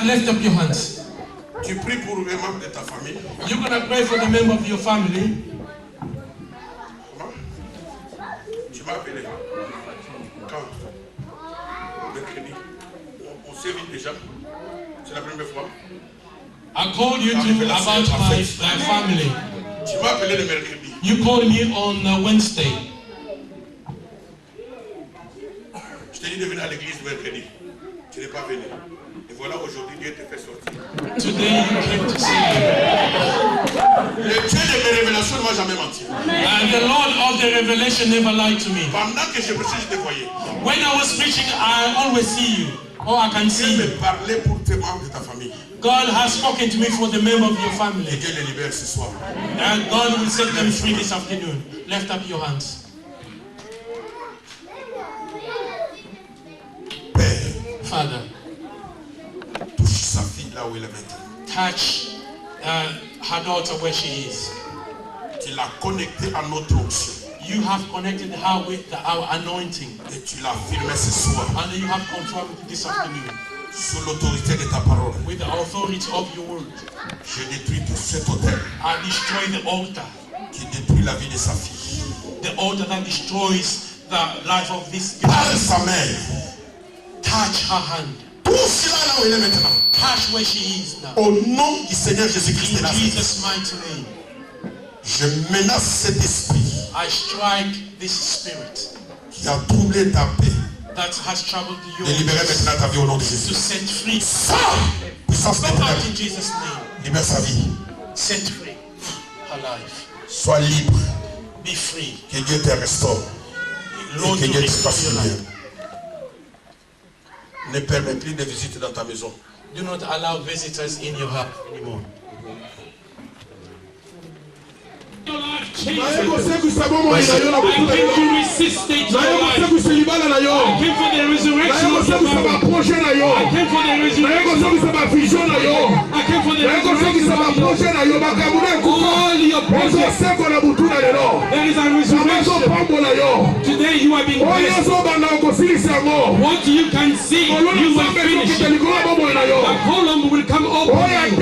Lift up your hands. Tu pries pour les membres de ta famille. You're going to pray for the member of your family. Comment? Tu m'as appelé. Quand? Mercredi. On s'est vu déjà. C'est la première fois. I called you to about my family. Tu m'as appelé le mercredi. You called me on Wednesday. Je t'ai dit de venir à l'église mercredi. Tu n'es pas venu. Et voilà, aujourd'hui, Dieu te fait sortir. Today you came to see me. Le Dieu de mes révélations ne m'a jamais menti. And the Lord of the revelation never lied to me. Pendant que je prêchais, je te voyais. When I was preaching, I always see you. Or I can see Dieu you. me parlait pour tes membres de ta famille. God has spoken to me for the member of your Et family. Dieu les libère ce soir. And God will set them free this afternoon. Lift up your hands. Père, Father, touche sa fille là où elle est maintenant. touch her daughter where she is. Tu l'as connectée à notre onction. You have connected her with our anointing. Et tu l'as affirmé ce soir. And you have confirmed this afternoon. Sous l'autorité de ta parole. With the authority of your word. Je détruis tout cet autel I destroy the altar. qui détruit la vie de sa fille. The altar that destroys the life of this girl. Par sa main. Touch her hand. Touche-la là où elle est maintenant. Touch where she is now. Au nom du Seigneur Jésus-Christ de In Nazareth. Jesus' mighty name. Je menace cet esprit I strike this spirit qui a troublé ta paix. that has troubled De libérer yours maintenant ta vie au nom de to Jésus. set free. Sors! Puissance Go out d'éternel. in Jesus' name. Libère sa vie. Set free her life. Sois libre. Be free. Que Dieu te restaure. Lord, Et que to Dieu te restore fasse your du bien. life. Ne permets plus de visite dans ta maison. Do not allow visitors in your house anymore. Your life changes. I came to resist your life. I came for the resurrection of your family. I came for the resurrection of your I came for the resurrection of your all your presence. There is a resurrection. Today you are being blessed. What you can see, you will finish. The column will come over you.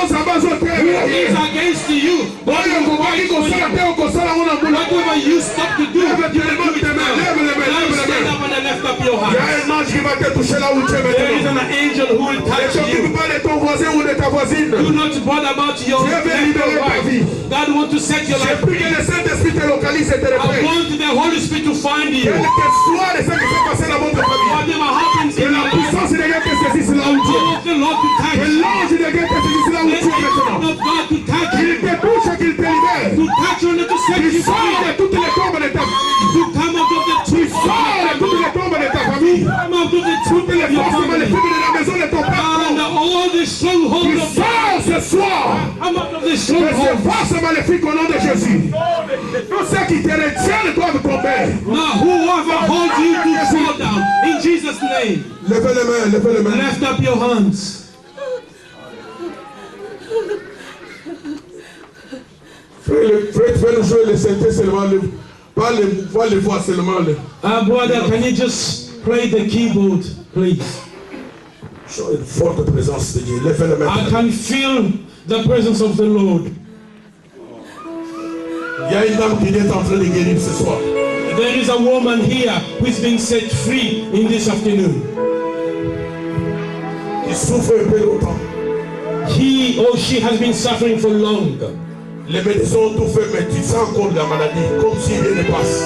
Who is against you? God will fight for you. Whatever you stop to do, you will do it now. Now stand up and lift up your hands. There is an angel who will touch you. Do not bother about your left or right. God wants to set your life free. I want the Holy Spirit to find you. Whatever happens in your life, I want the Lord to touch you. Let the angel of God to touch you. To touch you and to set you free. To come out of the truth. Come out of the truth of your family. And all the strongholds of God. Come out of the strongholds. Force maléfique au nom de Jésus. Tous ceux qui te retiennent doivent tomber. Now whoever holds you to fall down. In Jesus' name. Levez les mains, levez les mains. Lift up your hands. Frère, nous jouer les synthés seulement, pas les voix seulement. Brother, can you just play the keyboard, please? Une forte présence de Dieu. Levez les mains. I can feel the presence of the Lord. Il y a une dame qui est en train de guérir ce soir. There is a woman here who is being set free in this afternoon. Qui souffre un peu longtemps. He or she has been suffering for long. Les médecins ont tout fait, mais tu sens encore la maladie, comme si rien ne passe.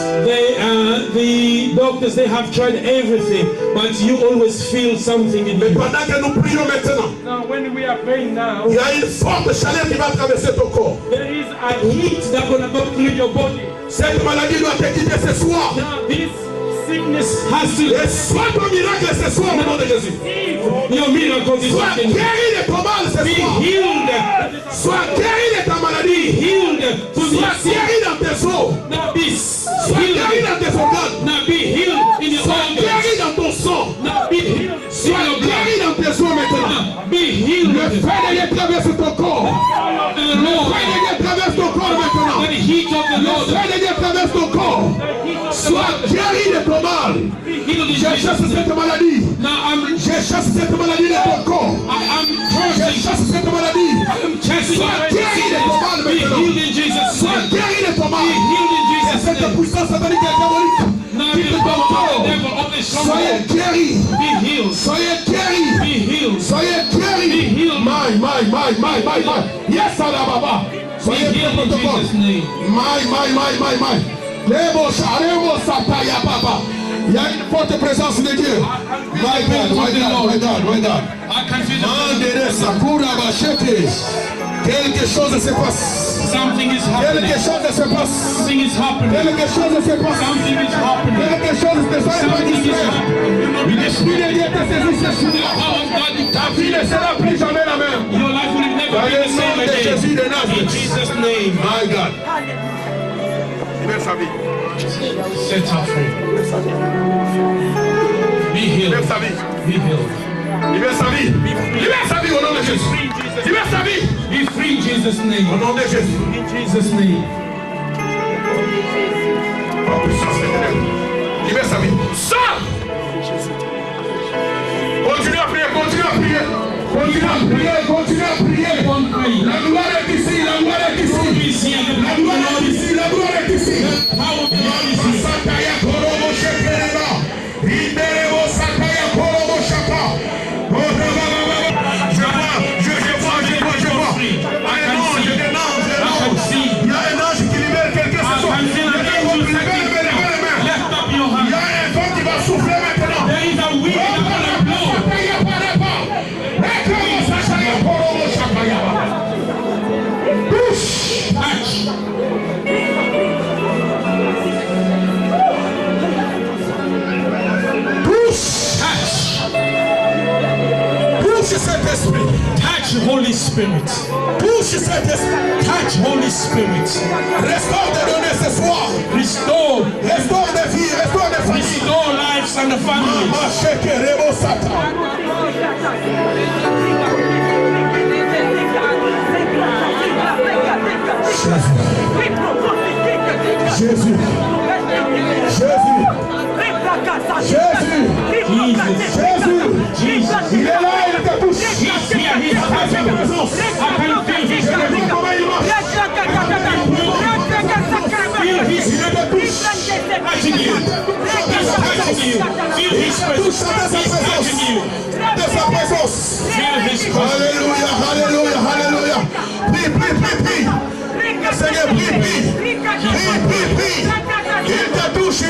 The doctors, they have tried everything, but you always feel something in Mais you. pendant que nous prions maintenant, Now, when we are praying now, il y a une forte chaleur qui va traverser ton corps. there is a heat that's going to go through your body. Cette maladie doit te quitter ce soir. Now, this sickness has to Et sois ton miracle ce soir au nom de Jésus. leave your miracle this Sois afternoon. guéri de ton mal ce Be soir. healed. Sois guéri de ta maladie. Healed to be Sois sick. guéri dans tes os. Now be Sois guéri healed. dans tes organes. Now be healed in your Sois guéri organs. dans ton sang. Now be healed in Sois your guéri blood. dans tes os maintenant. Now be healed. Le feu de Dieu traverse ton corps. The Le Lord. feu de Dieu traverse ton corps maintenant. The heat of the Le Lord. feu de Dieu traverse ton corps. Sois guéri de ton mal. Be healed in Je chasse Jesus' name. cette maladie. Now Je chasse cette maladie de ton corps. I'm Je cursing. chasse cette maladie. I'm casting Sois away guéri de ton mal Be maintenant. healed in Jesus' Sois name. guéri de ton Be mal. healed in Jesus' Cette name. puissance satanique et diabolique Now qui be te the power of the contrôle. devil of the Soyez stronghold. guéri. Be healed. Soyez guéri. Be healed. Soyez guéri. Be healed. My. Yes, Alababa. Be Soyez prêts healed pour in ton corps. Jesus' name. My. Lebo Sataya Baba. Il y a une forte présence de Dieu. My God. I can feel the Mandere Sakura Bachete. Quelque chose se passe. something is happening. Quelque chose se passe. Something is happening. Quelque chose se passe. Something is happening. Quelque chose ne soyez pas Something is distrait. happening. Do not be L'Esprit de distracted. Dieu te saisit ce The soir. power of God is Ta vie ne happening. sera plus jamais la même. Your life will never Dans be le the same nom de Jésus de again. In Nazareth. Jesus' name. My God. Libère sa vie. Set her free. Be healed. Libère sa vie. Be healed. Libère sa vie. Libère sa vie au nom de Jésus. Libère sa vie. Be free in Jesus' Au name. nom de Jésus. In Jesus' name. Par puissance éternelle. Libère sa vie. Sors. Continue à prier. One prayer. La gloire est ici. La gloire est ici. La gloire est ici. La gloire est ici. Power of God is here. Sataya Korobo Shekereba. Iberebo Sataya Korobo Shaka. Je vois. I can see. Il y a un ange qui libère quelqu'un ce soir. I can feel an angel taking Levez les mains. Lift up your Il y hand. a un vent qui va souffler maintenant. There is a wind that's gonna blow. Touch. Touche cet esprit. Touch Holy Spirit. Touche cet esprit. Touch Holy Spirit. Restaure des données ce soir. Restore. Restaure des vies. Restaure des familles. Restore lives and the families. Mama Shekerebo Satan. Jésus. Jesus. Il est là, il te touche. He's here. He's touching me. I can feel his Je ne touching. vois comment il marche. Feel his Il te touche. touching you. He's touching you. Feel his Touche presence. de sa He's touching présence. you. De sa présence. Feel his presence. Alléluia. Prie. Seigneur, prie. Il te touche.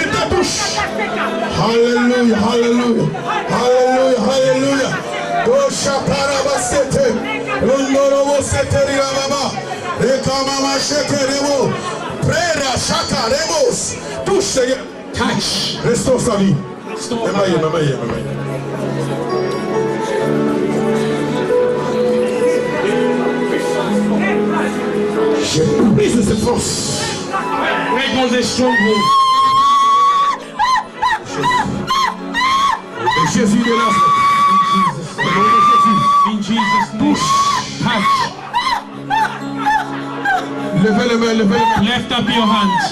Alléluia. Tosha parabasete. Londorobo seteria baba. Rekamama shekeremo. Prera shaka remos. Touche, Seigneur. Touch. Restaure sa vie. Restore Maman. Je brise cette force. break all the strongholds. Jésus de Nazareth. Au nom de Jésus. In Jesus' name. Touch. Levez les mains. Lift up your hands.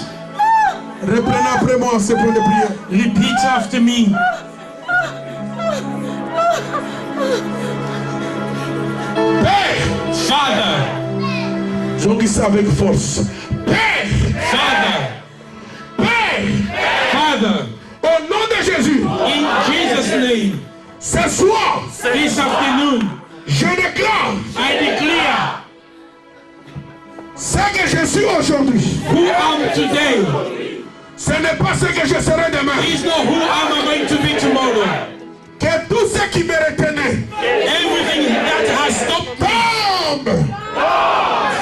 Reprenez après moi ce point de prière. Repeat after me. Father. Jongisa avec force. Père. Father. Père. Father. Au nom de Jésus. In Jesus' name. Ce soir. This afternoon. Je déclare. I declare. Ce que je suis aujourd'hui. Who I am today. Ce n'est pas ce que je serai demain. Is not who am I going to be tomorrow. Que tout ce qui me retenait. Everything that has stopped me. Tombe.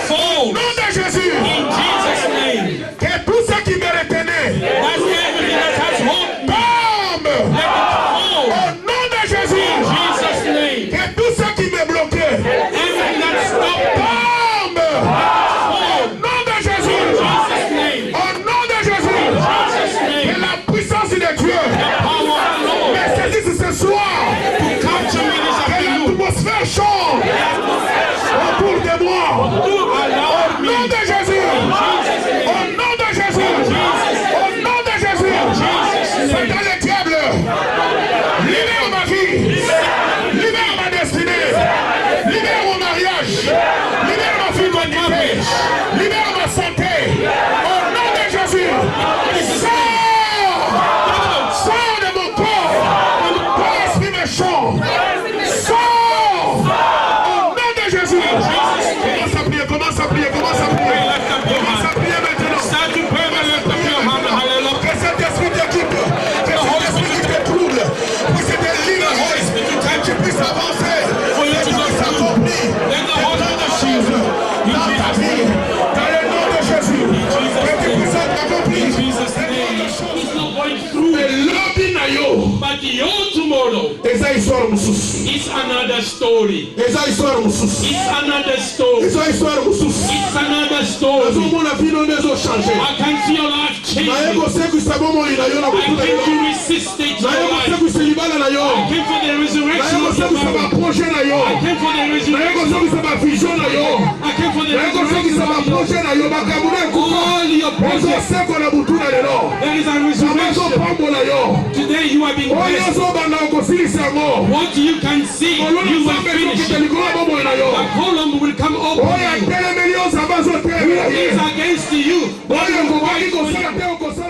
Fall. Au nom de Jésus. In Jesus' name. Que tout ce qui me retenait. That's everything that has hold me. Tombe. Let it fall. Au nom de Jésus. In Jesus' name. Que tout ce qui me bloquait. Everything that stopped me. Tombe. Au nom de Jésus. In Jesus' name. Au nom de Jésus. In Jesus' Que name. la puissance de Dieu Power of the Lord. me saisisse ce soir. Capture me this Que afternoon. l'atmosphère change autour de moi. Do allow Au nom me. de Jésus. Au nom de Jésus. Au nom de Jésus. Satan le diable. Libère ma vie. Libère ma destinée. Libère mon mariage. Libère ma fécondité. Libère ma santé. Au nom de Jésus. Sors. Sors de mon corps. Toi esprit méchant. Sors. Au nom de Jésus. Commence à prier. Commence à prier. Commence à prier. Commence à prier maintenant. Start to pray and lift up your hand. Hallelujah. Que cet esprit t'équipe, que cet esprit qui te trouble, puisse te libérer, que tu puisses avancer, que tu puisses accomplir des grandes choses dans ta vie, dans le nom de Jésus, que tu puisses accomplir des Jesus' name. grandes choses. It's not going through. Elobi na yo, But your tomorrow eza histoire mususu, is another story. eza histoire mususu, It's another story. eza histoire mususu. It's another story. Nazomona bino nde ezochange. I can see your life Naye changing. kosekisa bomoi na yo na I butu na came yo. to resist it in Naye your life. kosekisa libala na yo. I came for the Naye resurrection of your kosekisa marriage. baprojet na yo. I came for the Naye resurrection. kosekisa bavision na yo. I came for the Naye resurrection kosekisa of your baprojet na yo. Makambo na ekufa all your projects. ezosekola butu na lelo. There is a Kama resurrection. ezopambola yo. Today you are being Oyo blessed. ozobanda okosilisa yango. What you can see, Kolona you will nzambe finish. ezokita likolo ya bomoi na yo. The column will come Oyo open. atelemeli yo nzambe azotelemela Who ye. is against you? Oyo okobaki kosala te okosala.